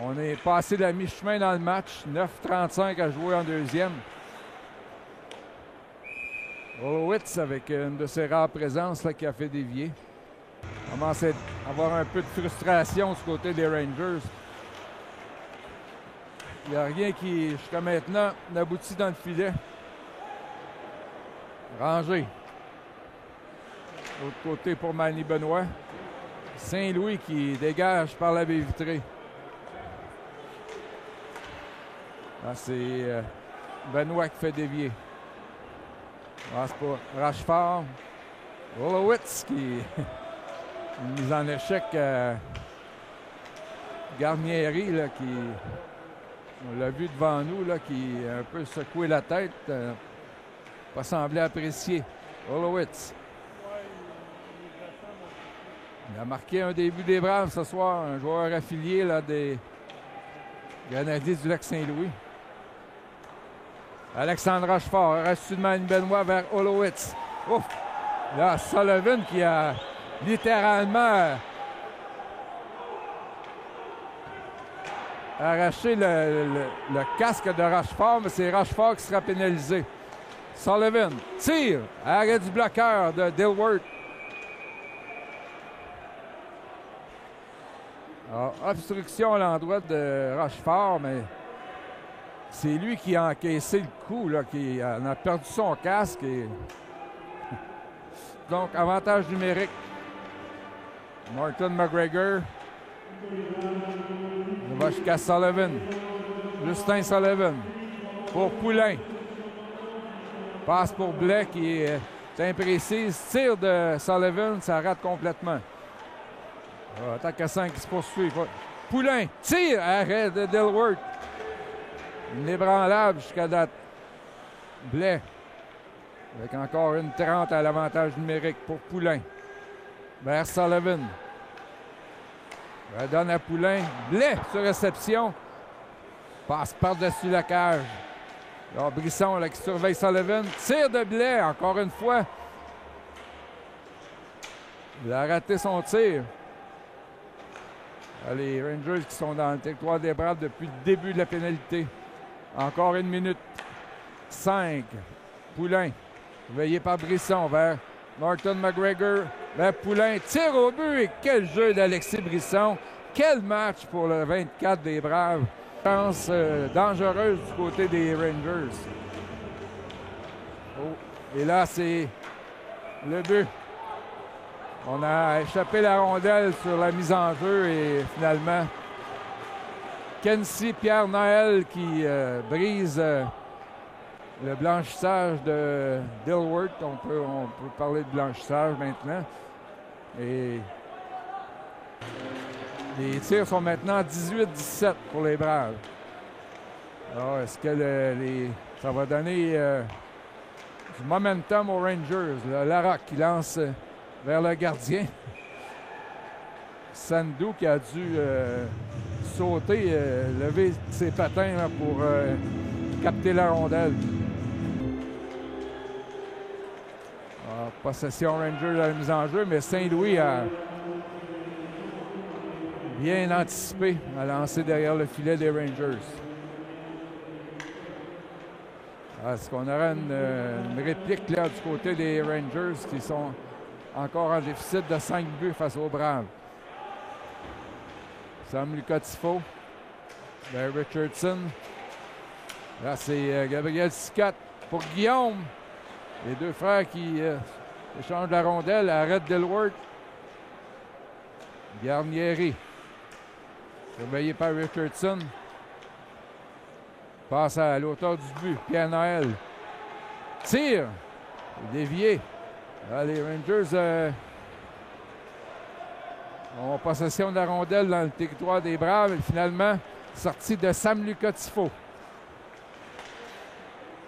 On est passé de la mi-chemin dans le match. 9:35 à jouer en deuxième. Horowitz avec une de ses rares présences là, qui a fait dévier. On commence à avoir un peu de frustration du côté des Rangers. Il n'y a rien qui, jusqu'à maintenant, n'aboutit dans le filet. Rangé. L'autre côté pour Manny Benoit. Saint-Louis qui dégage par la baie vitrée. Là, c'est Benoit qui fait dévier. Là, c'est pas Rachefort. Horowitz qui une mise en échec Garnieri là, qui on l'a vu devant nous là, qui a un peu secoué la tête, pas semblé apprécier. Horowitz. Il a marqué un début des Braves ce soir, un joueur affilié là, des Grenadiers du Lac-Saint-Louis. Alexandre Rochefort, reçu de Manny Benoit vers Horowitz. Ouf! Là, Sullivan qui a littéralement arraché le casque de Rochefort, mais c'est Rochefort qui sera pénalisé. Sullivan tire, arrêt du bloqueur de Dilworth. Alors, obstruction à l'endroit de Rochefort, mais c'est lui qui a encaissé le coup, là, qui en a perdu son casque. Et... Donc, avantage numérique. Martin McGregor. On va jusqu'à Sullivan. Justin Sullivan. Pour Poulain. Passe pour Blais qui est imprécise. Tire de Sullivan, ça rate complètement. Attaque à 5 qui se poursuit. Poulain tire. Arrêt de Dilworth. Inébranlable jusqu'à date. Blais. Avec encore une 30 à l'avantage numérique pour Poulain. Vers Sullivan. Redonne à Poulain. Blais sur réception. Passe par-dessus la cage. Alors Brisson là, qui surveille Sullivan. Tire de Blais encore une fois. Il a raté son tir. Les Rangers qui sont dans le territoire des Braves depuis le début de la pénalité. Encore 1 minute 5. Poulain. Veillé par Brisson vers Martin McGregor. Vers Poulain. Tire au but. Et quel jeu d'Alexis Brisson. Quel match pour le 24 des Braves. Chance dangereuse du côté des Rangers. Oh. Et là, c'est le but. On a échappé la rondelle sur la mise en jeu et finalement, Kenzie Pierre-Noël qui brise le blanchissage de Dilworth. On peut parler de blanchissage maintenant. Et les tirs sont maintenant 18-17 pour les Braves. Alors, est-ce que ça va donner du momentum aux Rangers? Larocque qui lance vers le gardien. Sandou qui a dû sauter, lever ses patins là, pour capter la rondelle. Alors, possession Rangers à la mise en jeu, mais Saint-Louis a bien anticipé à lancer derrière le filet des Rangers. Est-ce qu'on aura une réplique là, du côté des Rangers qui sont encore en déficit de 5 buts face aux Braves? Sam Lucatifo vers Richardson. Là, c'est Gabriel Scott pour Guillaume. Les deux frères qui échangent la rondelle. Arrête Dilworth. Garnieri. Surveillé par Richardson. Passe à l'auteur du but, Pierre-Noël. Tire. Dévié. Là, les Rangers ont possession de la rondelle dans le territoire des Braves. Et finalement, sortie de Sam Luca-Tifo.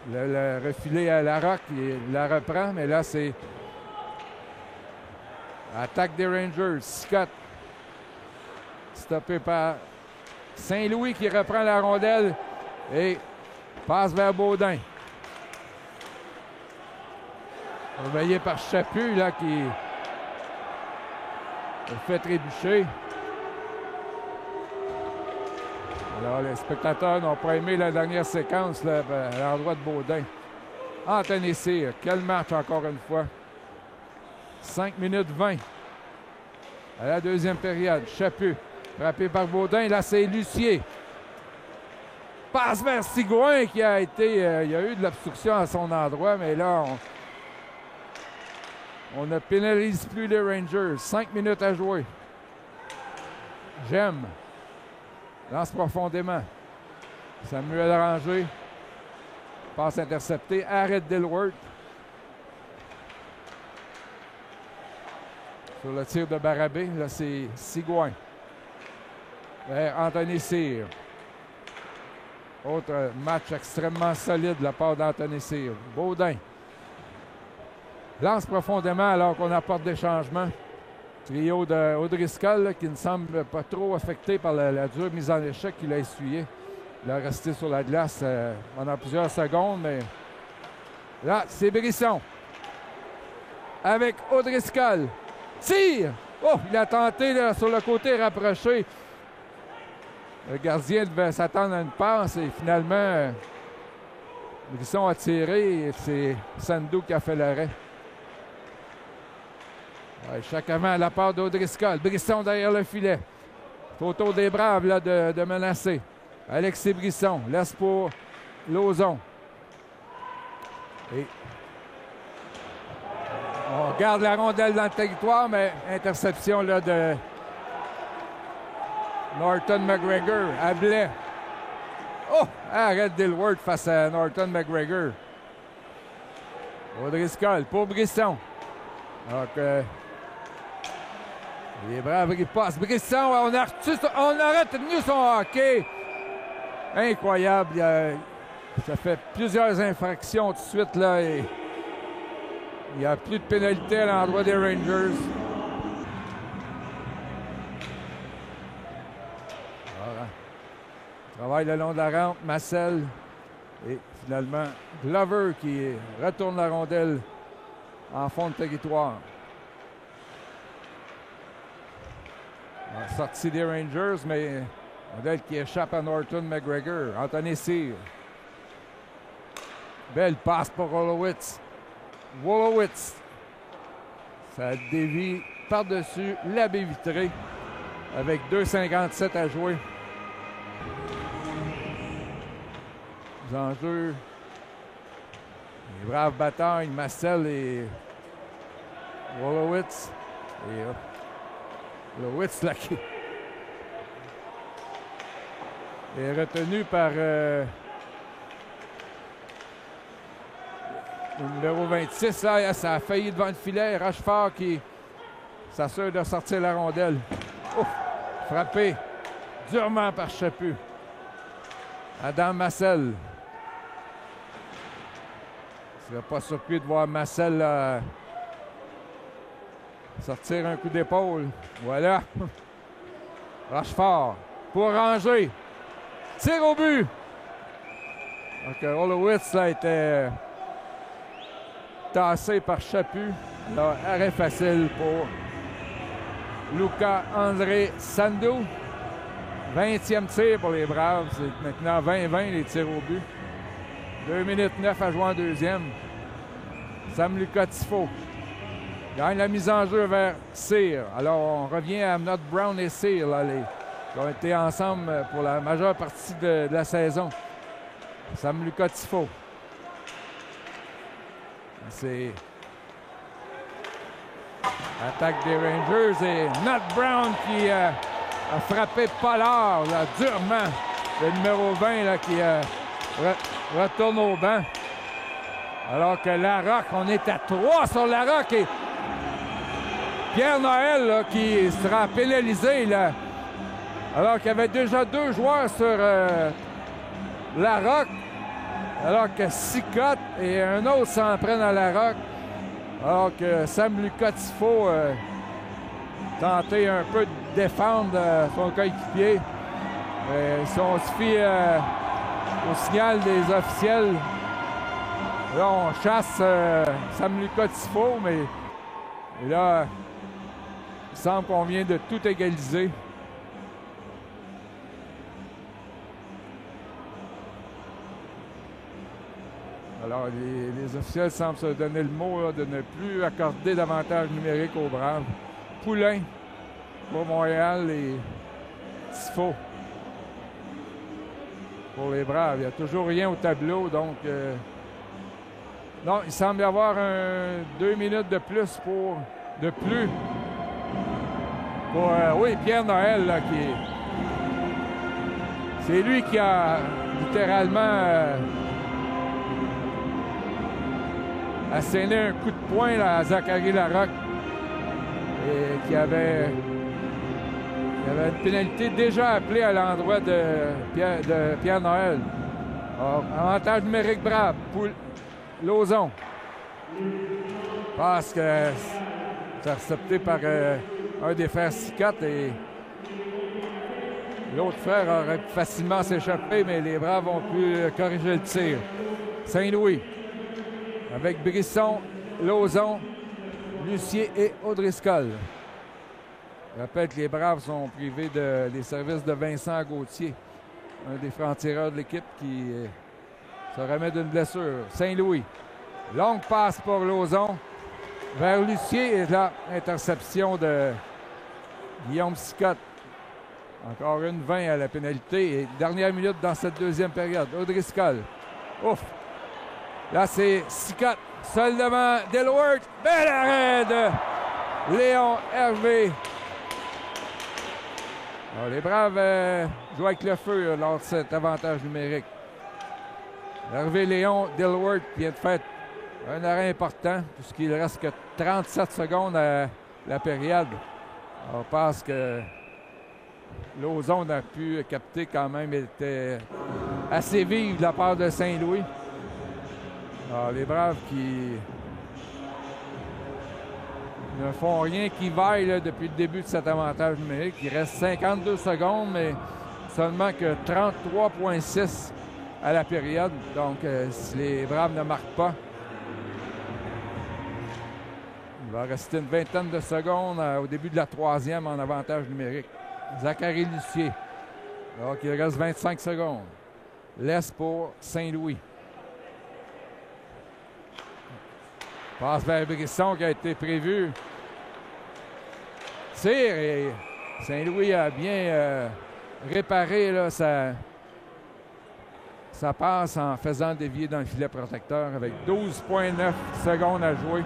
Le refilé à Larocque, il la reprend, mais là, c'est attaque des Rangers. Scott, stoppé par Saint-Louis qui reprend la rondelle et passe vers Baudin. Surveillé par Chaput, là, qui le fait trébucher. Alors, les spectateurs n'ont pas aimé la dernière séquence là, à l'endroit de Baudin. Anthony Cyr, quel match encore une fois. 5 minutes 20 à la deuxième période. Chaput, frappé par Baudin. Là, c'est Lucier. Passe vers Sigouin qui a été... il y a eu de l'obstruction à son endroit, mais là, on ne pénalise plus les Rangers. 5 minutes à jouer. J'aime. Lance profondément. Samuel Ranger. Passe interceptée. Arrête Dilworth. Sur le tir de Barabé, là, c'est Sigouin. Vers Anthony Cyr. Autre match extrêmement solide de la part d'Anthony Cyr. Baudin. Lance profondément alors qu'on apporte des changements. Trio de O'Driscoll qui ne semble pas trop affecté par la dure mise en échec qu'il a essuyée. Il a resté sur la glace pendant plusieurs secondes, mais là, c'est Brisson. Avec O'Driscoll. Tire! Oh, il a tenté là, sur le côté rapproché. Le gardien devait s'attendre à une passe et finalement, Brisson a tiré et c'est Sandu qui a fait l'arrêt. Ouais, chaque avant à la part d'Audriscoll. Brisson derrière le filet. Photo des Braves là, de menacer. Alexis Brisson laisse pour Lauzon. Et on garde la rondelle dans le territoire, mais interception là, de Norton McGregor. À Blais. Oh! Arrête Dilworth face à Norton McGregor. Audriscoll pour Brisson. Donc, les Braves ripostent. Brisson, on a retenu son hockey. Incroyable. Ça fait plusieurs infractions tout de suite. Là, et il n'y a plus de pénalité à l'endroit des Rangers. Voilà. Travaille le long de la rampe. Massel. Et finalement, Glover qui retourne la rondelle en fond de territoire. Sortie des Rangers, mais modèle qui échappe à Norton McGregor. Anthony Cyr. Belle passe pour Wolowitz. Wolowitz. Ça dévie par-dessus la baie vitrée avec 2,57 à jouer. Les enjeux. Les braves batailles, Massel et Wolowitz. Et Wolowitz là qui est retenu par le numéro 26. Là, ça a failli devant le filet. Rochefort qui s'assure de sortir la rondelle. Ouf, frappé durement par Chaput. Adam Massel. Je ne serais pas surpris de voir Massel sortir un coup d'épaule. Voilà. Rochefort pour Ranger. Tire au but. Donc, Wolowitz a été tassé par Chaput. Alors, arrêt facile pour Luca André Sandu. 20e tir pour les Braves. C'est maintenant 20-20 les tirs au but. 2 minutes 9 à jouer en deuxième. Sam Luca-Tifo gagne la mise en jeu vers Cyr. Alors, on revient à notre Brown et Cyr, là, qui ont été ensemble pour la majeure partie de la saison. Samluca Tifo. C'est attaque des Rangers et Matt Brown qui a frappé Pollard là, durement. Le numéro 20 là, qui retourne au banc. Alors que Larocque, on est à 3 sur Larocque et Pierre Noël là, qui sera pénalisé là. Alors qu'il y avait déjà 2 joueurs sur Larocque. Alors que Sicotte et un autre s'en prennent à Larocque. Alors que Samluca Tifo tentait un peu de défendre son coéquipier. Si on se fie au signal des officiels, là, on chasse Samluca Tifo, mais et là, il semble qu'on vient de tout égaliser. Alors, les officiels semblent se donner le mot là, de ne plus accorder d'avantage numérique aux Braves. Poulain pour Montréal et Tifo pour les Braves. Il n'y a toujours rien au tableau, donc... non, il semble y avoir 2 minutes de plus pour... oui, Pierre Noël, là, qui est... C'est lui qui a littéralement... asséné un coup de poing là, à Zachary Larocque et qui avait une pénalité déjà appelée à l'endroit de Pierre Noël. Alors, avantage numérique Brave. Lauzon. Parce que c'est intercepté par un des frères Sicotte et l'autre frère aurait pu facilement s'échapper, mais les Braves ont pu corriger le tir. Saint-Louis. Avec Brisson, Lauzon, Lucier et Audriscoll. Je rappelle que les Braves sont privés des services de Vincent Gauthier, un des francs-tireurs de l'équipe qui se remet d'une blessure. Saint-Louis. Longue passe pour Lauzon vers Lucier et là, interception de Guillaume Sicotte. Encore une 20 à la pénalité et dernière minute dans cette deuxième période. Audriscoll. Ouf! Là, c'est Sicotte, seul devant Dilworth. Bel arrêt de Léon Hervé. Alors, les Braves jouent avec le feu lors de cet avantage numérique. Hervé Léon Dilworth vient de faire un arrêt important puisqu'il ne reste que 37 secondes à la période. On pense que Lauzon a pu capter quand même. Il était assez vive de la part de Saint-Louis. Alors, les Braves qui ne font rien qui vaille là, depuis le début de cet avantage numérique. Il reste 52 secondes, mais seulement que 33,6 à la période. Donc, si les Braves ne marquent pas, il va rester une vingtaine de secondes au début de la troisième en avantage numérique. Zachary Lucier. Donc, il reste 25 secondes. Laisse pour Saint-Louis. Passe vers Brisson qui a été prévu. Tire et Saint-Louis a bien réparé là, sa passe en faisant dévier dans le filet protecteur avec 12,9 secondes à jouer.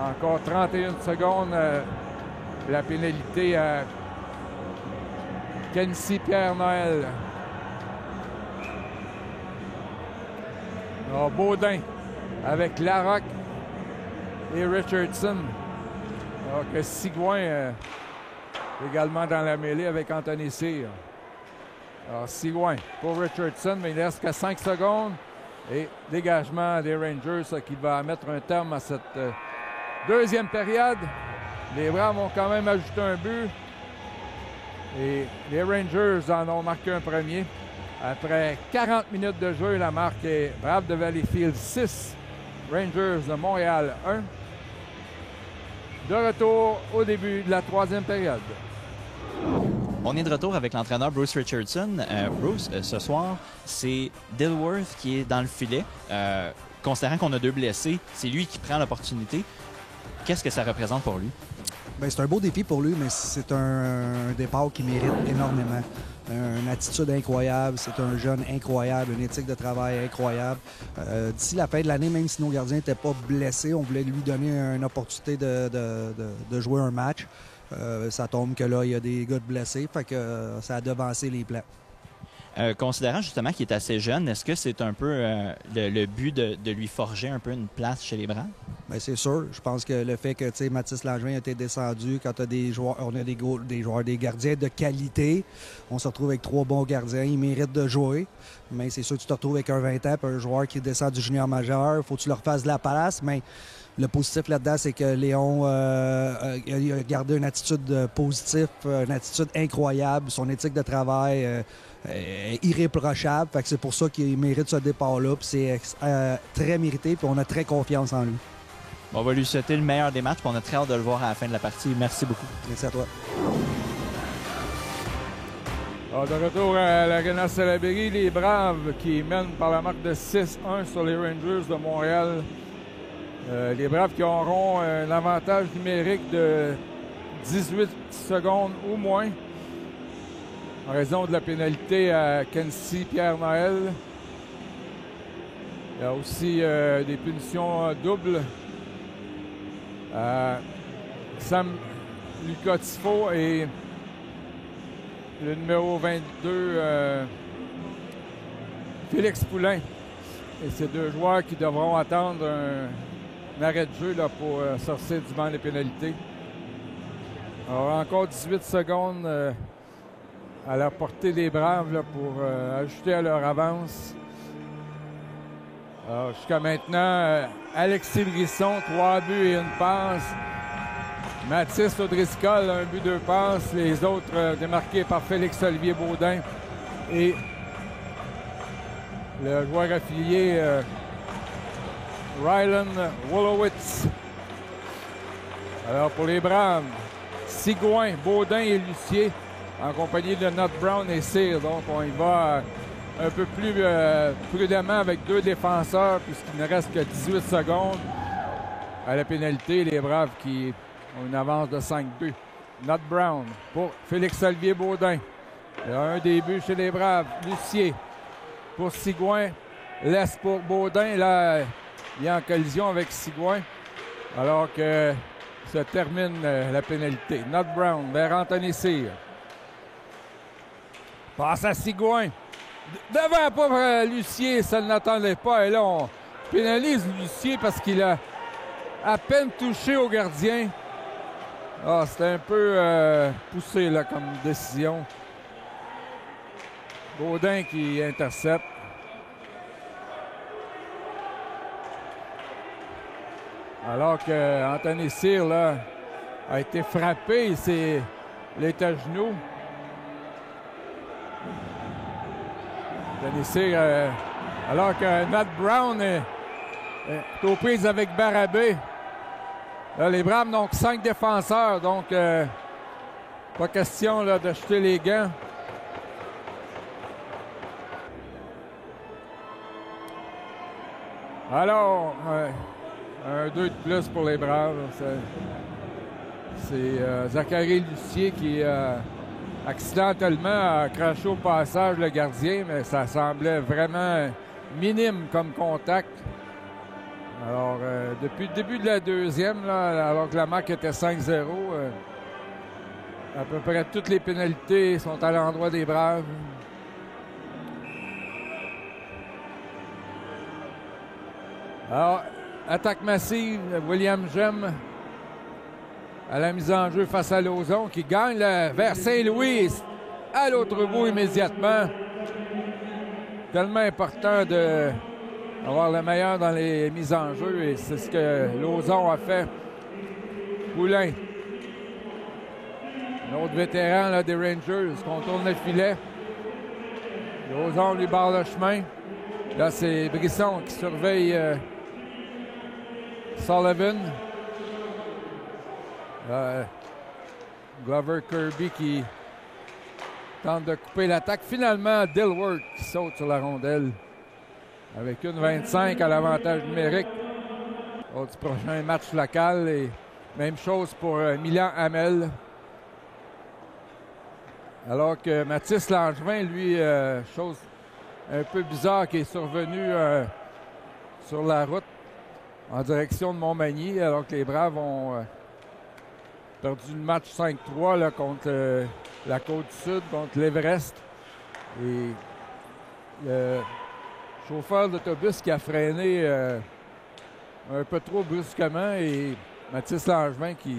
Encore 31 secondes. La pénalité à Kenzie Pierre-Noël. Alors, Baudin avec Larocque et Richardson. Alors que Sigouin également dans la mêlée avec Anthony Cyr. Alors Sigouin pour Richardson, mais il ne reste que 5 secondes. Et dégagement des Rangers qui va mettre un terme à cette deuxième période. Les Braves ont quand même ajouté un but. Et les Rangers en ont marqué un premier. Après 40 minutes de jeu, la marque est Braves de Valleyfield 6. Rangers de Montréal 1. De retour au début de la troisième période. On est de retour avec l'entraîneur Bruce Richardson. Bruce, ce soir, c'est Dilworth qui est dans le filet. Considérant qu'on a 2 blessés, c'est lui qui prend l'opportunité. Qu'est-ce que ça représente pour lui? Bien, c'est un beau défi pour lui, mais c'est un départ qui mérite énormément. Une attitude incroyable, c'est un jeune incroyable, une éthique de travail incroyable. D'ici la fin de l'année, même si nos gardiens n'étaient pas blessés, on voulait lui donner une opportunité de jouer un match. Ça tombe que là, il y a des gars de blessés, fait que ça a devancé les plans. Considérant justement qu'il est assez jeune, est-ce que c'est un peu le but de lui forger un peu une place chez les Braves? Bien, c'est sûr. Je pense que le fait que Mathis Langevin a été descendu, quand tu as des joueurs, on a des joueurs, des gardiens de qualité, on se retrouve avec 3 bons gardiens, ils méritent de jouer. Mais c'est sûr que tu te retrouves avec un 20 ans, puis un joueur qui descend du junior majeur, il faut que tu leur fasses de la place, mais le positif là-dedans, c'est que Léon a gardé une attitude positive, une attitude incroyable, son éthique de travail irréprochable. Fait que c'est pour ça qu'il mérite ce départ-là. Puis c'est très mérité, puis on a très confiance en lui. On va lui souhaiter le meilleur des matchs, puis on a très hâte de le voir à la fin de la partie. Merci beaucoup. Merci à toi. Alors, de retour à l'Arena Salaberry, les Braves qui mènent par la marque de 6-1 sur les Rangers de Montréal. Les Braves qui auront un avantage numérique de 18 secondes ou moins en raison de la pénalité à Kenzie Pierre-Noël. Il y a aussi des punitions doubles à Sam Lucas-Tifo et le numéro 22, Félix Poulain. Et ces 2 joueurs qui devront attendre un arrêt de jeu là, pour sortir du banc des pénalités. Alors, encore 18 secondes à la portée des Braves là, pour ajouter à leur avance. Alors, jusqu'à maintenant, Alexis Brisson, 3 buts et 1 passe. Mathis Audriscoll, 1 but, 2 passes. Les autres démarqués par Félix-Olivier Baudin et le joueur affilié Rylan Wolowitz. Alors pour les Braves, Sigouin, Baudin et Lucier en compagnie de Nott Brown et Cyr. Donc on y va un peu plus prudemment avec 2 défenseurs puisqu'il ne reste que 18 secondes à la pénalité. Les Braves qui ont une avance de 5 buts. Nott Brown pour Félix-Olivier Baudin. Il y a un début chez les Braves. Lucier pour Sigouin. Laisse pour Baudin. Là, il est en collision avec Sigouin. Alors que se termine la pénalité. Nott Brown vers Anthony Cyr. Passe à Sigouin. Devant pas Lucier, ça ne l'attendait pas. Et là, on pénalise Lucier parce qu'il a à peine touché au gardien. Ah, c'était un peu poussé là, comme décision. Baudin qui intercepte. Alors que Anthony Cyr là, a été frappé, c'est l'est à genoux. Anthony Cyr, alors que Nott Brown est aux prises avec Barabé. Là, les Braves n'ont que 5 défenseurs, donc pas question là, de jeter les gants. Alors, un 2 de plus pour les Braves. C'est Zachary Lucier qui accidentellement a craché au passage le gardien, mais ça semblait vraiment minime comme contact. Alors, depuis le début de la deuxième, là, alors que la marque était 5-0, à peu près toutes les pénalités sont à l'endroit des Braves. Alors, attaque massive, William Gem à la mise en jeu face à Lauzon qui gagne vers Saint-Louis à l'autre bout immédiatement. Tellement important d'avoir le meilleur dans les mises en jeu et c'est ce que Lauzon a fait. Poulain, un autre vétéran là, des Rangers, contourne le filet. Lauzon lui barre le chemin. Là, c'est Brisson qui surveille Sullivan. Glover Kirby qui tente de couper l'attaque. Finalement, Dilworth qui saute sur la rondelle avec une 25 à l'avantage numérique. Lors du prochain match local et Même chose pour Milan Hamel. Alors que Mathis Langevin, lui, chose un peu bizarre qui est survenue sur la route en direction de Montmagny, alors que les Braves ont perdu le match 5-3 là, contre la Côte-Sud, contre l'Everest. Et le chauffeur d'autobus qui a freiné un peu trop brusquement et Mathis Langevin qui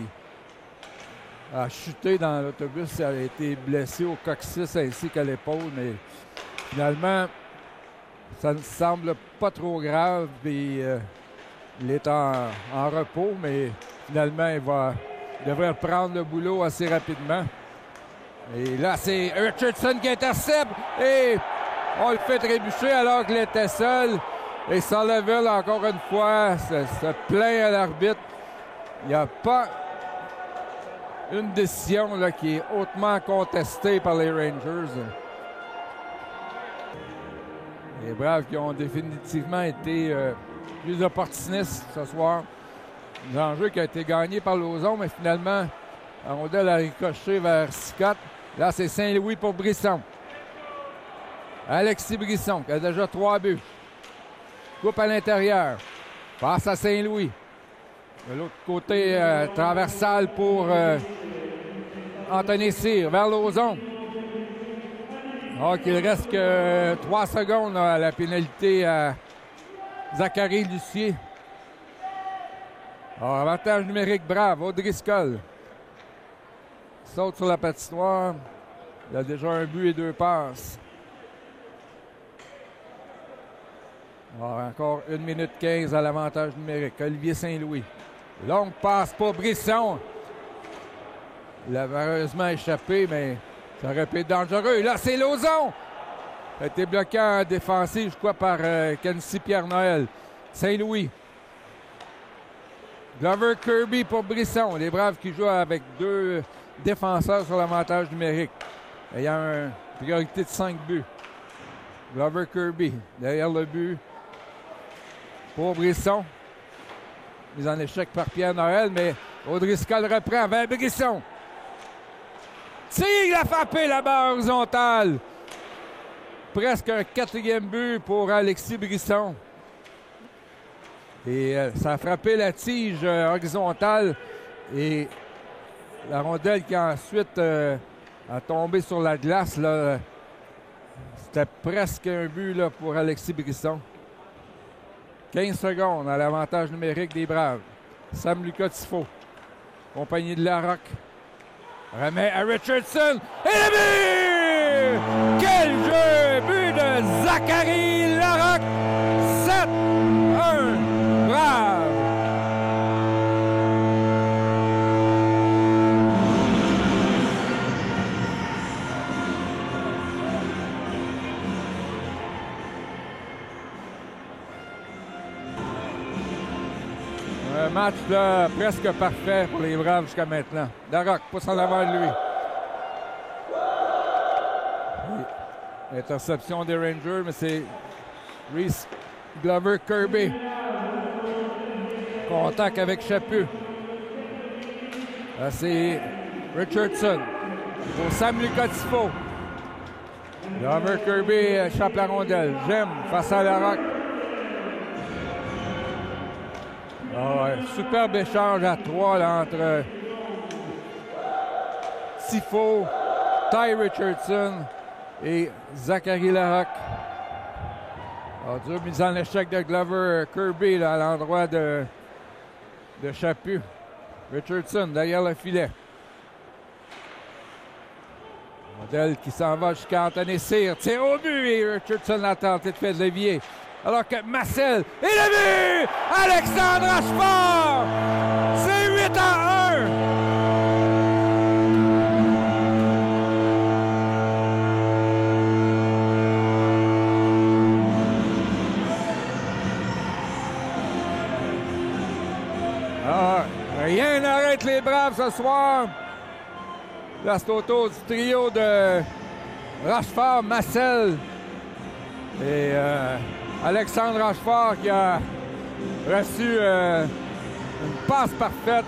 a chuté dans l'autobus, a été blessé au coccyx ainsi qu'à l'épaule, mais finalement, ça ne semble pas trop grave et il est en repos, mais finalement, il devrait reprendre le boulot assez rapidement. Et là, c'est Richardson qui intercepte et on le fait trébucher alors qu'il était seul. Et Sullivan, encore une fois, se plaint à l'arbitre. Il n'y a pas une décision là, qui est hautement contestée par les Rangers. Les Braves qui ont définitivement été plus opportunistes ce soir. L'enjeu qui a été gagné par Lauzon, mais finalement, la rondelle a ricoché vers Scott. Là, c'est Saint-Louis pour Brisson. Alexis Brisson, qui a déjà 3 buts. Coupe à l'intérieur. Passe à Saint-Louis. De l'autre côté, transversale pour Anthony Cyr vers Lauzon. Donc, il reste que 3 secondes à la pénalité à Zachary Lucier. Alors, avantage numérique Brave. O'Driscoll saute sur la patinoire. Il a déjà un but et 2 passes. Alors, encore 1 minute 15 à l'avantage numérique. Olivier Saint-Louis. Longue passe pour Brisson. Il a malheureusement échappé, mais ça aurait pu être dangereux. Là, c'est Lauzon. Ça a été bloqué en défensif, je crois, par Kenzie Pierre-Noël. Saint-Louis. Glover Kirby pour Brisson. Les Braves qui jouent avec 2 défenseurs sur l'avantage numérique. Ayant une priorité de 5 buts. Glover Kirby derrière le but pour Brisson. Mise en échec par Pierre-Noël, mais O'Driscoll reprend vers Brisson. Il a frappé la barre horizontale. Presque un 4e but pour Alexis Brisson. Et ça a frappé la tige horizontale et la rondelle qui ensuite a tombé sur la glace. Là, c'était presque un but là, pour Alexis Brisson. 15 secondes à l'avantage numérique des Braves. Sam Lucas Tifo, compagnie de Larocque. Remet à Richardson. Et le but! Quel jeu! But de Zachary Larocque. 7-1. Brave! Un match là, presque parfait pour les Braves jusqu'à maintenant. Larocque pousse en avant de lui. Interception des Rangers, mais c'est Reese Glover Kirby. Contact avec Chaput. Là, c'est Richardson pour Sam Lucas Tifo. Glover Kirby échappe la rondelle. J'aime face à Larocque. Oh, ouais. Superbe échange à 3 là, entre Tifo, Ty Richardson et Zachary Larocque. Dure mise en échec de Glover Kirby là, à l'endroit de Chaput. Richardson derrière le filet. Modèle qui s'en va jusqu'à Anthony Cyr. Tire au but et Richardson a tenté de faire levier. Alors que Marcel et le but! Alexandre Rochefort! C'est 8-1! Alors, rien n'arrête les Braves ce soir. Là, c'est autour du trio de Rochefort, Marcel et Alexandre Rochefort qui a reçu une passe parfaite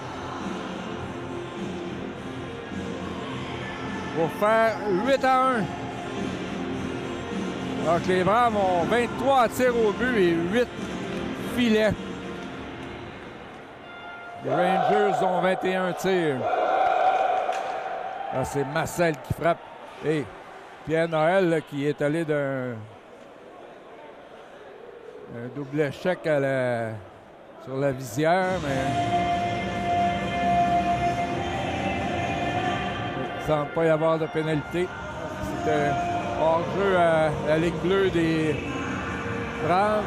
pour faire 8-1. Donc les Braves ont 23 tirs au but et 8 filets. Les Rangers ont 21 tirs. Là, c'est Marcel qui frappe. Et Pierre Noël là, qui est allé d'un double échec sur la visière, mais il ne semble pas y avoir de pénalité. C'était hors-jeu à la ligne bleue des Braves.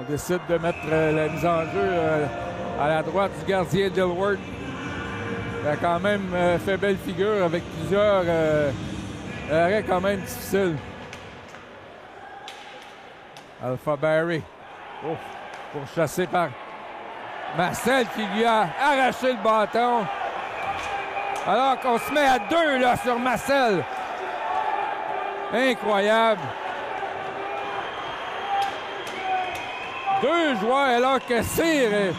On décide de mettre la mise en jeu à la droite du gardien Dilworth. Il a quand même fait belle figure avec plusieurs arrêts quand même difficiles. Alpha Barry. Oh, pour chasser par Marcel qui lui a arraché le bâton. Alors qu'on se met à 2 là, sur Marcel. Incroyable. 2 joueurs alors que c'est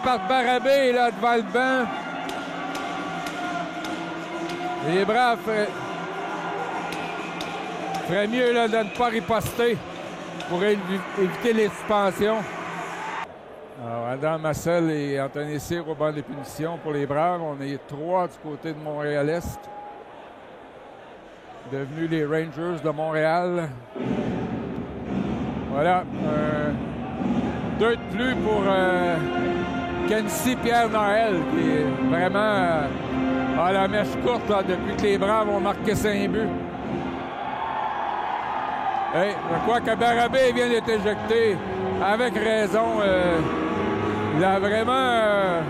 par Barabé là devant le banc. Les Braves feraient mieux là, de ne pas riposter pour éviter les suspensions. Alors, Adam Marcel et Anthony Cyr au banc des punitions pour les Braves. On est 3 du côté de Montréal-Est. Devenus les Rangers de Montréal. Voilà. 2 de plus pour Kenzie Pierre Noël, qui est vraiment à la mèche courte là, depuis que les Braves ont marqué 5 buts. Hey, je crois que Barabé vient d'être éjecté. Avec raison. Il a vraiment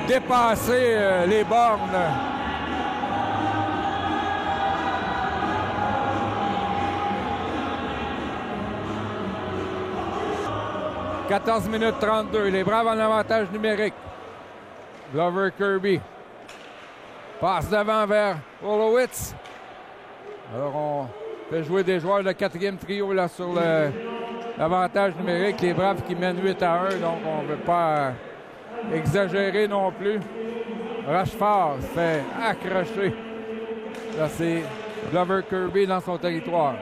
dépassé les bornes. « 14 minutes 32. Les Braves en avantage numérique. Glover Kirby. Passe devant vers Horowitz. Alors, on fait jouer des joueurs de 4e trio là, sur l'avantage numérique. Les Braves qui mènent 8-1, donc on ne veut pas exagérer non plus. Rochefort se fait accrocher. Là, c'est Glover Kirby dans son territoire.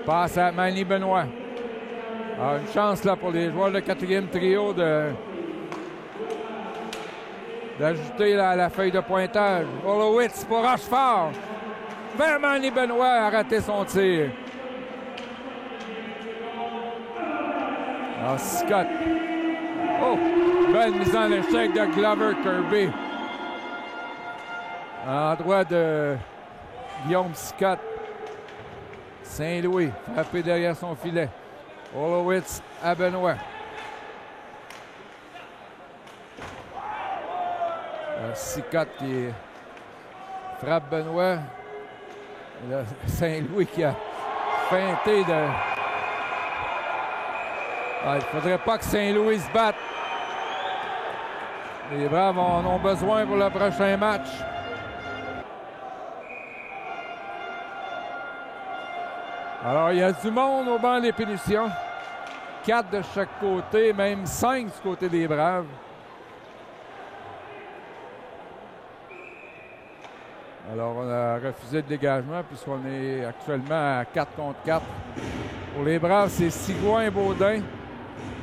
Passe à Manny Benoit. Alors, une chance là pour les joueurs de 4e trio d'ajouter la feuille de pointage. Horowitz pour Rochefort. Manny Benoit a raté son tir. Alors, Scott. Oh! Belle mise en échec de Glover Kirby. En droit de Guillaume Scott. Saint-Louis, frappé derrière son filet. Horowitz à Benoit. Scott qui frappe Benoit. Saint-Louis qui a feinté de... il ne faudrait pas que Saint-Louis se batte. Les Braves en ont besoin pour le prochain match. Alors, il y a du monde au banc des punitions. 4 de chaque côté, même 5 du côté des Braves. Alors, on a refusé le dégagement puisqu'on est actuellement à 4 contre 4. Pour les Braves, c'est Sigouin-Baudin,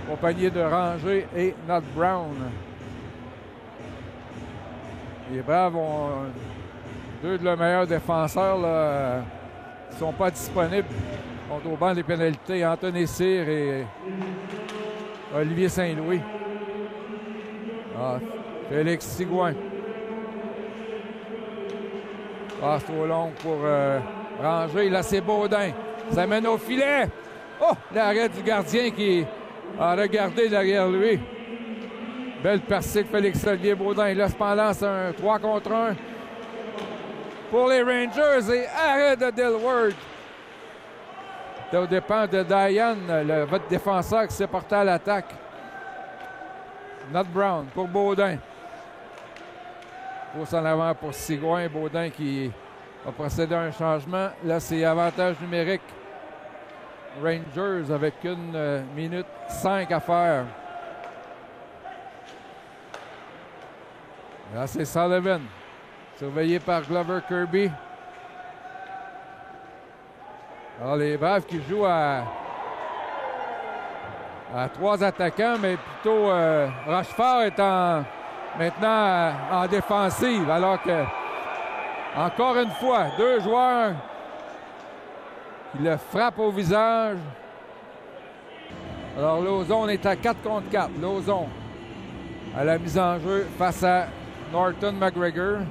accompagné de Ranger et Not Brown. Les Braves ont 2 de leurs meilleurs défenseurs là, qui ne sont pas disponibles. Sont au banc des pénalités, Anthony Cyr et Olivier Saint-Louis. Félix Sigouin. Passe trop long pour Ranger. Là, c'est Baudin. Ça mène au filet. Oh! L'arrêt du gardien qui a regardé derrière lui. Belle percée de Félix-Olivier Baudin. Là, cependant, c'est un 3 contre 1 pour les Rangers. Et arrêt de Dilworth. C'était aux dépens de Diane, votre défenseur qui s'est porté à l'attaque. Not Brown pour Baudin. Pousse en avant pour Sigouin. Baudin qui a procédé à un changement. Là, c'est avantage numérique Rangers avec 1 minute 5 à faire. Là, c'est Sullivan, surveillé par Glover Kirby. Alors, les Braves qui jouent à 3 attaquants, mais plutôt Rochefort est maintenant en défensive, alors que, encore une fois, 2 joueurs qui le frappent au visage. Alors, Lauzon est à 4 contre 4. Lauzon à la mise en jeu face à Norton McGregor.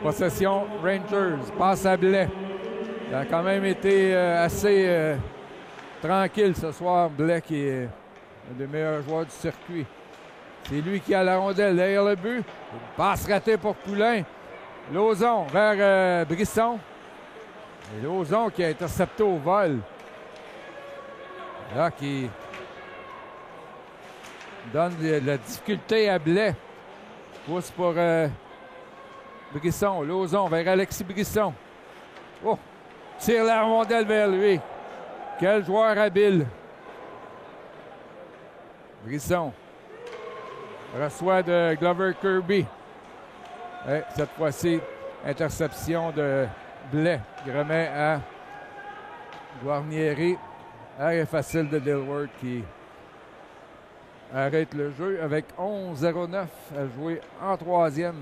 Possession Rangers. Passe à Blais. Il a quand même été assez tranquille ce soir. Blais qui est un des meilleurs joueurs du circuit. C'est lui qui a la rondelle derrière le but. Une passe ratée pour Poulain. Lauzon vers Brisson. Et Lauzon qui a intercepté au vol. Là, qui donne de la difficulté à Blais. Pousse pour Brisson. Lauzon vers Alexis Brisson. Oh! Tire la rondelle vers lui. Quel joueur habile. Brisson reçoit de Glover Kirby. Et cette fois-ci, interception de Blais qui remet à Guarnieri. Arrêt facile de Dilworth qui arrête le jeu avec 11:09 à jouer en 3e.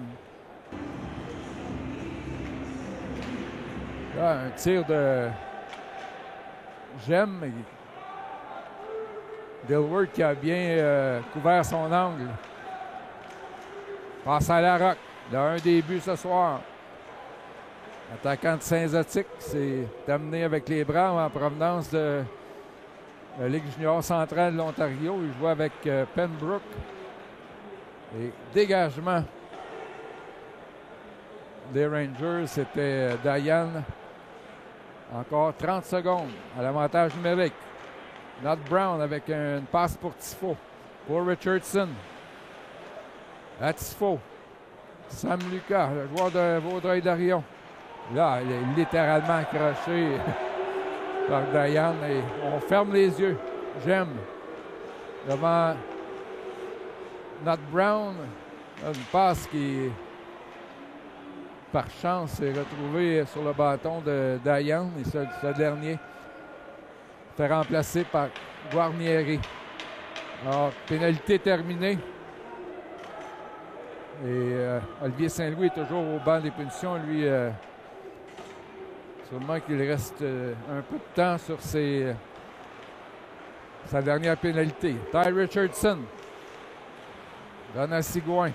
Là, un tir de Gemme. Dilworth qui a bien couvert son angle. Passe à la roque. Il a un début ce soir. Attaquant de Saint-Zotique, c'est amené avec les Braves en provenance de la Ligue junior centrale de l'Ontario. Il joue avec Pembroke. Et dégagement des Rangers, c'était Diane. Encore 30 secondes à l'avantage numérique. Not Brown avec une passe pour Tifo. Pour Richardson. À Tifo. Sam Lucas, le joueur de Vaudreuil-Dorion. Là, il est littéralement accroché par Diane et on ferme les yeux. J'aime. Devant Not Brown, une passe qui, par chance, s'est retrouvée sur le bâton de Diane et ce dernier fait remplacer par Guarnieri. Alors, pénalité terminée. Et Olivier Saint-Louis est toujours au banc des punitions. Lui, sûrement qu'il reste un peu de temps sur sa dernière pénalité. Ty Richardson donne à Sigouin.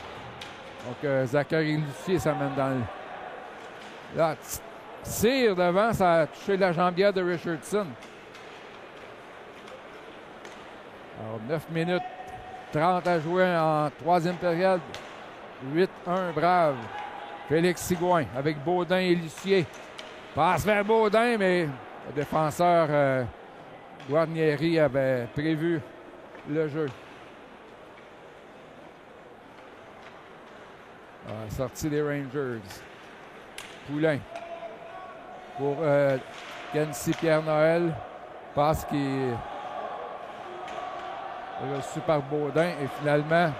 Donc, Zachary Lucier s'amène dans le... Là, tire devant, ça a touché la jambière de Richardson. Alors, 9 minutes 30 à jouer en 3e période. 8-1 Brave. Félix Sigouin avec Baudin et Lucier. Passe vers Baudin, mais le défenseur Guarnieri avait prévu le jeu. Sortie des Rangers. Poulain pour Kenzie Pierre-Noël. Passe qui est reçu par Baudin et finalement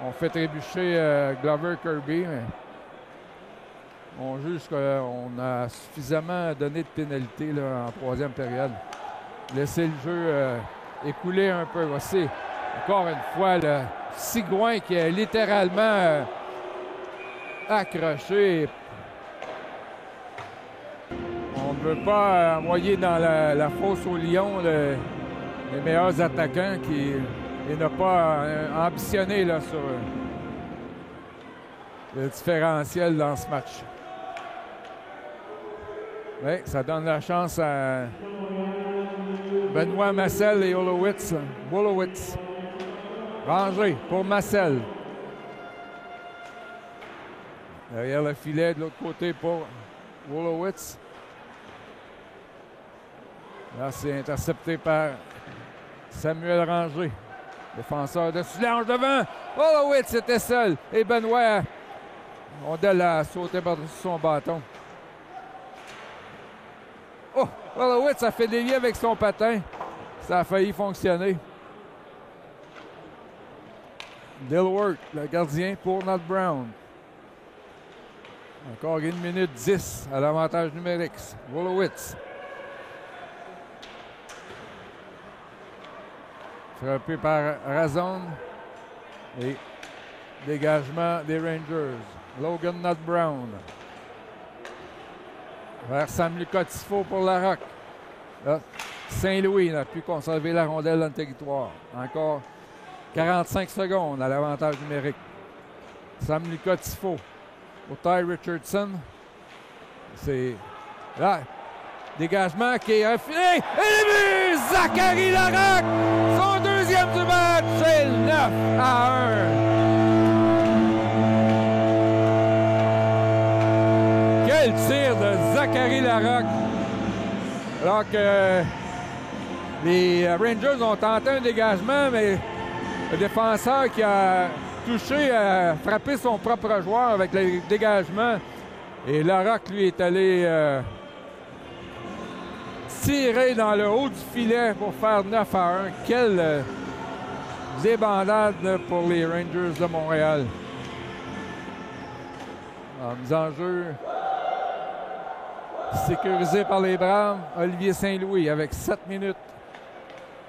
on fait trébucher Glover Kirby. Mais on juge qu'on a suffisamment donné de pénalités là, en 3e période. Laisser le jeu écouler un peu. Voici encore une fois le Sigouin qui est littéralement accroché. On ne veut pas envoyer dans la fosse aux lions les meilleurs attaquants et ne pas ambitionner là, sur le différentiel dans ce match. Oui, ça donne la chance à Benoît Massel et Wolowitz. Rangé pour Massel. Derrière le filet de l'autre côté pour Wolowitz. Là, c'est intercepté par Samuel Rangé. Défenseur de Soulange devant. Wolowitz était seul. Et Benoît Rondelle a sauté par-dessus son bâton. Oh! Wolowitz a fait dévier avec son patin. Ça a failli fonctionner. Dilworth, le gardien pour Nat Brown. Encore 1 minute 10 à l'avantage numérique. Wolowitz. Frappé par Razon. Et dégagement des Rangers. Logan Nat Brown. Vers Sam-Lucas Tifo pour la Rock. Là, Saint-Louis n'a pu conserver la rondelle dans le territoire. Encore 45 secondes à l'avantage numérique. Sam-Lucas Tifo pour Ty Richardson. C'est là. Dégagement qui est refilé. Et le but! Zachary Larocque! Son deuxième du match! C'est 9-1. Quel tir de Zachary Larocque! Alors que les Rangers ont tenté un dégagement, mais le défenseur qui a touché a frappé son propre joueur avec le dégagement. Et Larocque, lui, est allé tirer dans le haut du filet pour faire 9-1. Quelle débandade pour les Rangers de Montréal. En mise en jeu sécurisé par les Braves, Olivier Saint-Louis avec 7 minutes.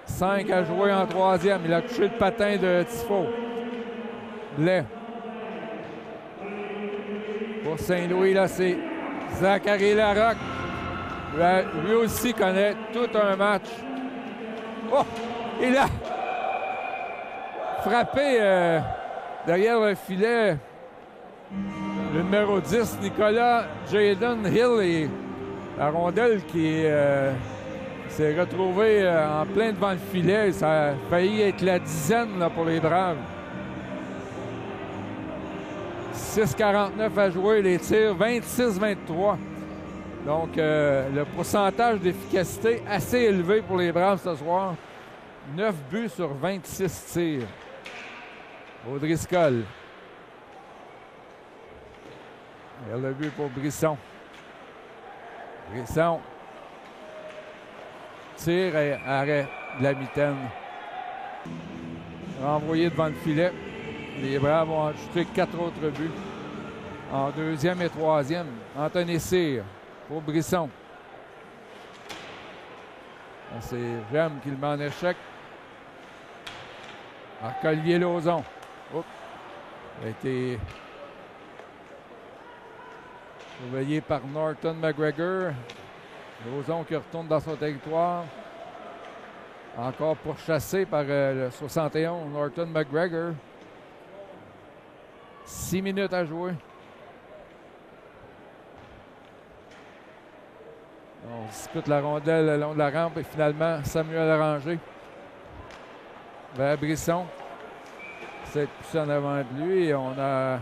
5 à jouer en troisième. Il a touché le patin de Tifo. Blais. Pour Saint-Louis, là, c'est Zachary Larocque. Lui aussi connaît tout un match. Oh! Il a frappé derrière le filet le numéro 10, Nicolas Jaden Hill. Et la rondelle qui s'est retrouvée en plein devant le filet. Ça a failli être la dizaine là, pour les Braves. 6,49 à jouer, les tirs 26-23. Donc, le pourcentage d'efficacité assez élevé pour les Braves ce soir. 9 buts sur 26 tirs. O'Driscoll. Il y a le but pour Brisson. Brisson. Tir et arrêt de la mitaine. Renvoyé devant le filet. Les Braves ont ajouté 4 autres buts. En deuxième et troisième, Anthony Cyr. Pour Brisson. C'est J'aime qui le met en échec. Marc-Olivier Lauzon. Oups. Il a été surveillé par Norton McGregor. Lauzon qui retourne dans son territoire. Encore pourchassé par le 71, Norton McGregor. 6 minutes à jouer. On dispute la rondelle le long de la rampe et finalement Samuel Arrangé vers Brisson. C'est poussé en avant de lui et on a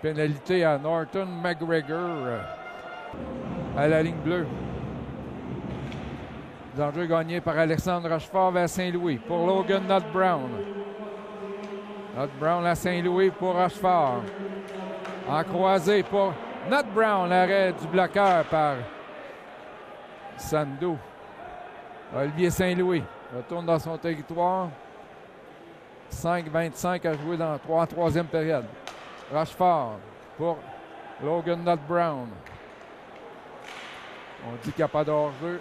pénalité à Norton McGregor à la ligne bleue. L'enjeu gagné par Alexandre Rochefort vers Saint-Louis pour Logan Nat Brown. Nat Brown à Saint-Louis pour Rochefort. En croisé pour Nat Brown, l'arrêt du bloqueur par Sando. Olivier Saint-Louis retourne dans son territoire. 5-25 à jouer dans la troisième période. Rochefort pour Logan Nat Brown. On dit qu'il n'y a pas d'hors-jeu.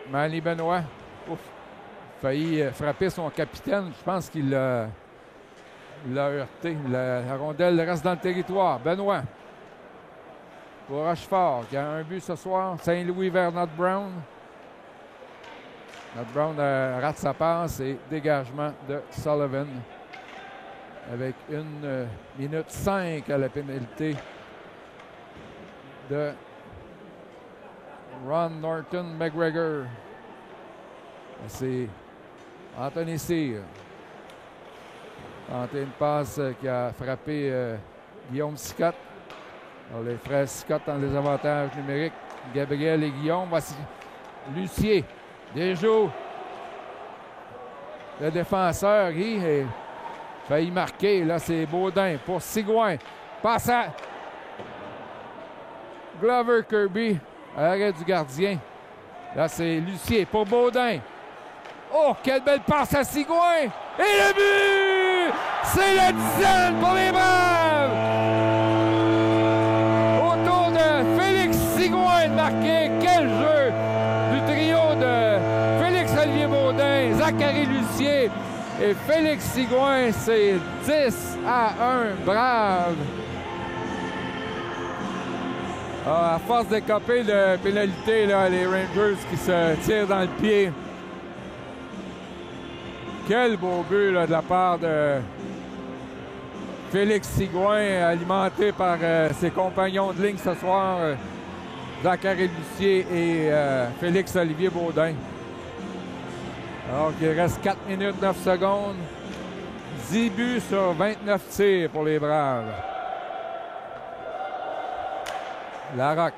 Manny Benoit. Ouf. Failli frapper son capitaine. Je pense qu'il l'a heurté. La rondelle reste dans le territoire. Benoit. Pour Rochefort, qui a un but ce soir. Saint-Louis vers Nat Brown. Nat Brown rate sa passe et dégagement de Sullivan. Avec 1 minute 5 à la pénalité de Ron Norton McGregor. C'est Anthony Cyr. Tenté une passe qui a frappé Guillaume Sicotte. Alors, les frères Sicotte ont les avantages numériques. Gabriel et Guillaume. Voici Lucier. Déjoue. Le défenseur, il a failli marquer. Là, c'est Baudin pour Sigouin. Passe à Glover Kirby. À l'arrêt du gardien. Là, c'est Lucier pour Baudin. Oh, quelle belle passe à Sigouin! Et le but! C'est la 10e pour les Braves! Autour de Félix Sigouin de marquer. Quel jeu du trio de Félix-Olivier Baudin, Zachary Lucier et Félix Sigouin. C'est 10-1, Braves! Ah, à force d'écoper de pénalité, là, les Rangers qui se tirent dans le pied. Quel beau but là, de la part de Félix Sigouin, alimenté par ses compagnons de ligne ce soir, Zachary Lucier et Félix-Olivier Baudin. Alors qu'il reste 4 minutes 9 secondes. 10 buts sur 29 tirs pour les Braves. Larocque.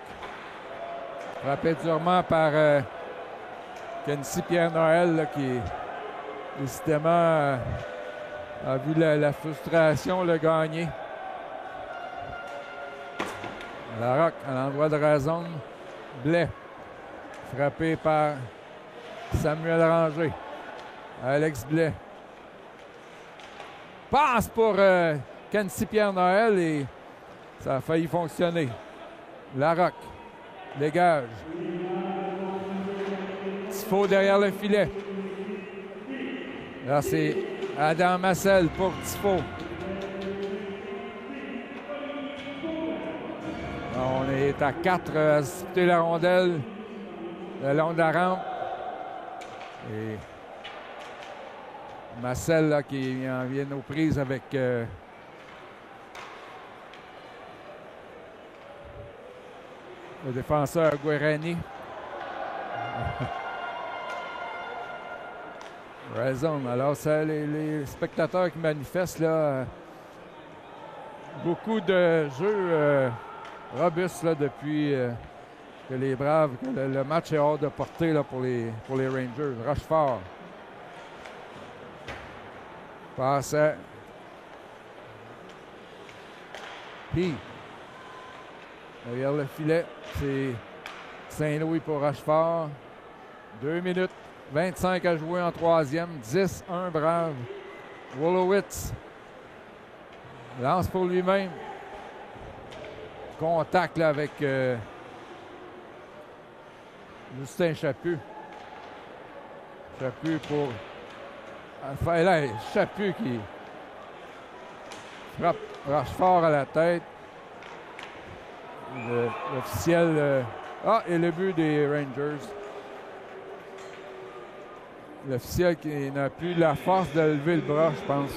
Frappé durement par Kenzie Pierre-Noël là, qui décidément a vu la frustration le gagner. Larocque à l'endroit de la zone. Blais. Frappé par Samuel Ranger. Alex Blais. Passe pour Kenzie Pierre-Noël et ça a failli fonctionner. Larocque dégage. Tifo derrière le filet. Là, c'est Adam Massel pour Tifo. On est à 4 à disputer la rondelle le long de la rampe. Et Massel là, qui en vient aux prises avec le défenseur Guerrani. Raison. Alors, c'est les spectateurs qui manifestent là. Beaucoup de jeux robustes là, depuis que les Braves, que le match est hors de portée là, pour les Rangers. Rochefort. Passe à P. Derrière le filet, c'est Saint-Louis pour Rochefort. 2 minutes 25 à jouer en troisième. 10-1 Braves. Wolowitz lance pour lui-même. Contact là, avec Justin Chaput. Chaput pour... Enfin, là, Chaput qui frappe Rochefort à la tête. L'officiel... et le but des Rangers. L'officiel qui n'a plus la force de lever le bras, je pense.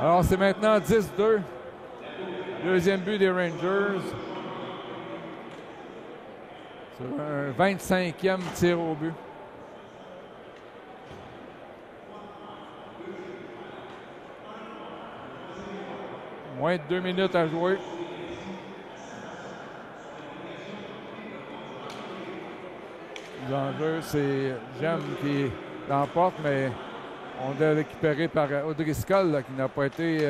Alors, c'est maintenant 10-2. Deuxième but des Rangers. Sur un 25e tir au but. Moins de 2 minutes à jouer. L'enjeu, c'est Gem qui l'emporte, mais on doit récupérer par O'Driscoll là, qui n'a pas été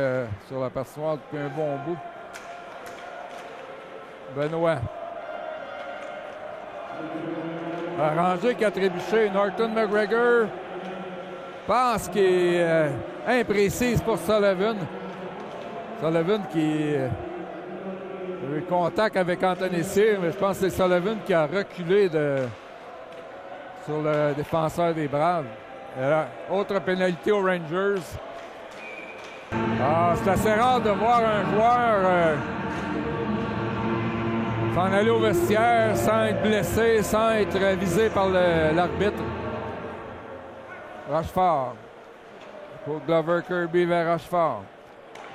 sur la patinoire depuis un bon bout. Benoît. Arrangé qui a trébuché. Norton McGregor. Passe qui est imprécise pour Sullivan. Sullivan qui a eu contact avec Anthony Cyr, mais je pense que c'est Sullivan qui a reculé sur le défenseur des Braves. Là, autre pénalité aux Rangers. C'est assez rare de voir un joueur s'en aller au vestiaire sans être blessé, sans être visé par l'arbitre. Rochefort. Pour Glover Kirby vers Rochefort.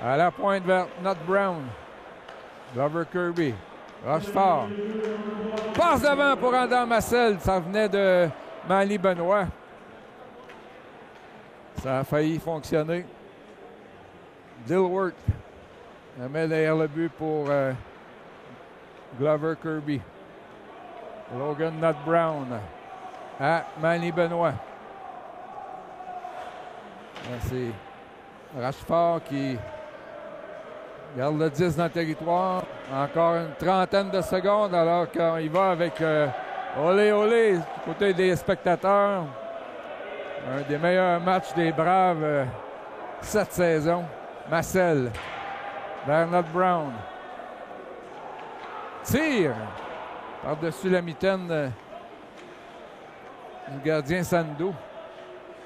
À la pointe vers Nut Brown. Glover Kirby. Rochefort. Passe devant pour Adam Massel. Ça venait de Manly Benoît. Ça a failli fonctionner. Dilworth. On met derrière le but pour Glover Kirby. Logan Nut Brown à Manly Benoît. Là, c'est Rochefort qui garde le 10 dans le territoire. Encore une trentaine de secondes alors qu'on y va avec Olé, olé, du côté des spectateurs. Un des meilleurs matchs des Braves cette saison. Marcel. Bernard Brown. Tire par-dessus la mitaine du gardien Sando.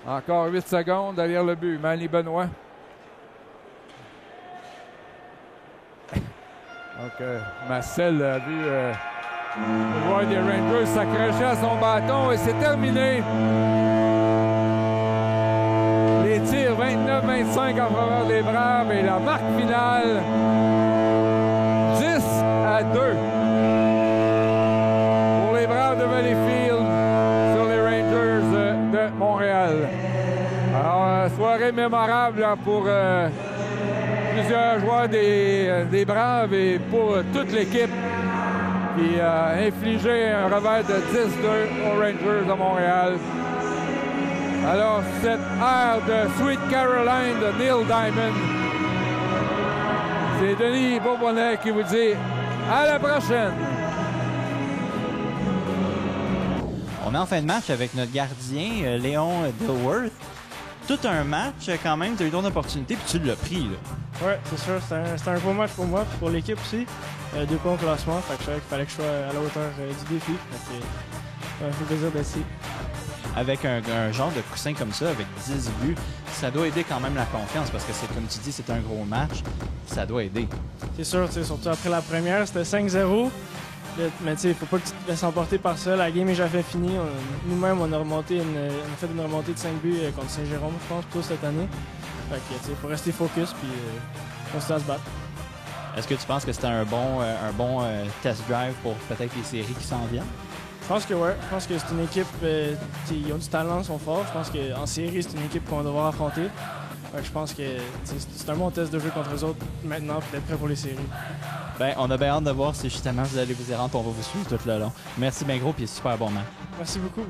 Encore 8 secondes derrière le but. Manny Benoit. Donc, Marcel a vu le joueur des Rangers s'accrocher à son bâton et c'est terminé. Les tirs 29-25 en faveur des Braves et la marque finale 10-2 pour les Braves de Valleyfield sur les Rangers de Montréal. Alors, soirée mémorable pour plusieurs joueurs des Braves et pour toute l'équipe qui a infligé un revers de 10-2 aux Rangers de Montréal. Alors, cette ère de Sweet Caroline de Neil Diamond, c'est Denis Bourbonnais qui vous dit à la prochaine. On est en fin de match avec notre gardien, Léon Dilworth. Tout un match, quand même, tu as eu ton opportunité, puis tu l'as pris. Oui, c'est sûr. C'était un beau match pour moi, puis pour l'équipe aussi. 2 points au classement, fait que je savais qu'il fallait que je sois à la hauteur du défi. Ça me fait plaisir d'être ici. Avec un genre de coussin comme ça, avec 10 buts, ça doit aider quand même la confiance, parce que c'est comme tu dis, c'est un gros match. Ça doit aider. C'est sûr, surtout après la première, c'était 5-0. Mais tu sais, il faut pas que tu te laisses emporter par ça. La game est jamais finie. Nous-mêmes, on a fait une remontée de 5 buts contre Saint-Jérôme, je pense, plutôt cette année. Fait que, tu sais, il faut rester focus puis continuer à se battre. Est-ce que tu penses que c'était un bon test drive pour peut-être les séries qui s'en viennent? Je pense que oui. Je pense que c'est une équipe, ils ont du talent, ils sont forts. Je pense qu'en série, c'est une équipe qu'on va devoir affronter. Fait que je pense que c'est un bon test de jeu contre eux autres maintenant, puis d'être prêt pour les séries. Ben, on a bien hâte de voir si justement vous allez vous y rendre, on va vous suivre tout le long. Merci bien gros, puis super bon match. Merci beaucoup.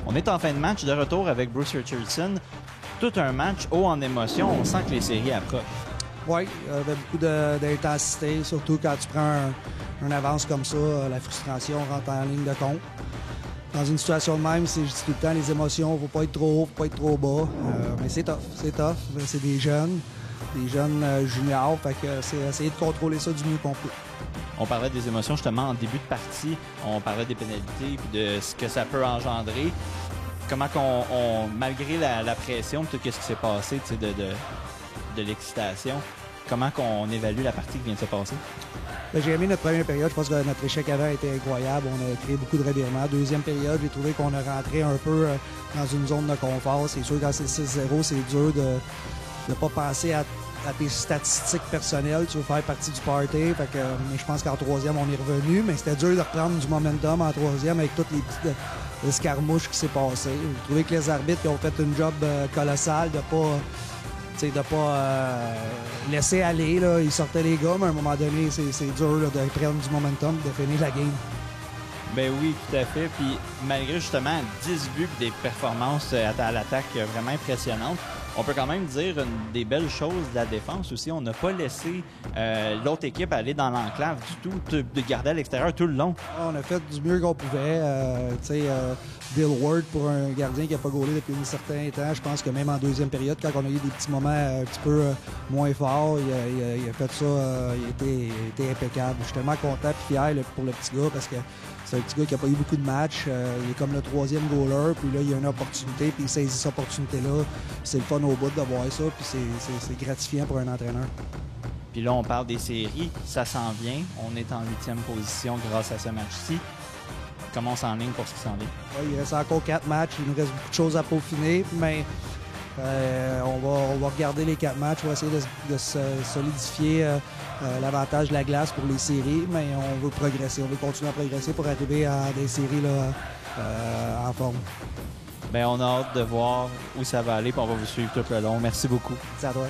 On est en fin de match, de retour avec Bruce Richardson. Tout un match haut en émotion, on sent que les séries approchent. Oui, avec beaucoup d'intensité, surtout quand tu prends un avance comme ça, la frustration rentre en ligne de compte. Dans une situation de même, je dis tout le temps, les émotions, il ne faut pas être trop haut, il ne faut pas être trop bas. Mais c'est tough. C'est des jeunes juniors, fait que c'est essayer de contrôler ça du mieux qu'on peut. On parlait des émotions justement en début de partie, on parlait des pénalités puis de ce que ça peut engendrer. Comment malgré la pression de tout ce qui s'est passé, de l'excitation, comment qu'on évalue la partie qui vient de se passer? J'ai aimé notre première période. Je pense que notre échec avant était incroyable. On a créé beaucoup de revirements. Deuxième période, j'ai trouvé qu'on a rentré un peu dans une zone de confort. C'est sûr, quand c'est 6-0, c'est dur de ne pas penser à tes statistiques personnelles. Tu veux faire partie du party. Mais je pense qu'en troisième, on est revenu. Mais c'était dur de reprendre du momentum en troisième avec toutes les petites escarmouches qui s'est passées. J'ai trouvé que les arbitres qui ont fait une job colossale de pas laisser aller. Là. Ils sortaient les gars, mais à un moment donné, c'est dur là, de prendre du momentum et de finir la game. Ben oui, tout à fait. Puis malgré justement 10 buts et des performances à l'attaque vraiment impressionnantes, on peut quand même dire une des belles choses de la défense aussi. On n'a pas laissé l'autre équipe aller dans l'enclave du tout, de garder à l'extérieur tout le long. On a fait du mieux qu'on pouvait. Dilworth, pour un gardien qui n'a pas gaulé depuis un certain temps, je pense que même en deuxième période, quand on a eu des petits moments un petit peu moins forts, il a fait ça, il était impeccable. Je suis tellement content et fier pour le petit gars parce que c'est un petit gars qui n'a pas eu beaucoup de matchs. Il est comme le troisième goaler, puis là, il a une opportunité, puis il saisit cette opportunité-là. C'est le fun au bout de voir ça, puis c'est gratifiant pour un entraîneur. Puis là, on parle des séries, ça s'en vient. On est en 8e position grâce à ce match-ci. Comment on s'enligne pour ce qui s'en vient? Oui, il reste encore 4 matchs. Il nous reste beaucoup de choses à peaufiner, mais on va regarder les 4 matchs. On va essayer de se solidifier l'avantage de la glace pour les séries, mais on veut progresser. On veut continuer à progresser pour arriver à des séries là, en forme. Bien, on a hâte de voir où ça va aller, puis on va vous suivre tout le long. Merci beaucoup. Merci à toi.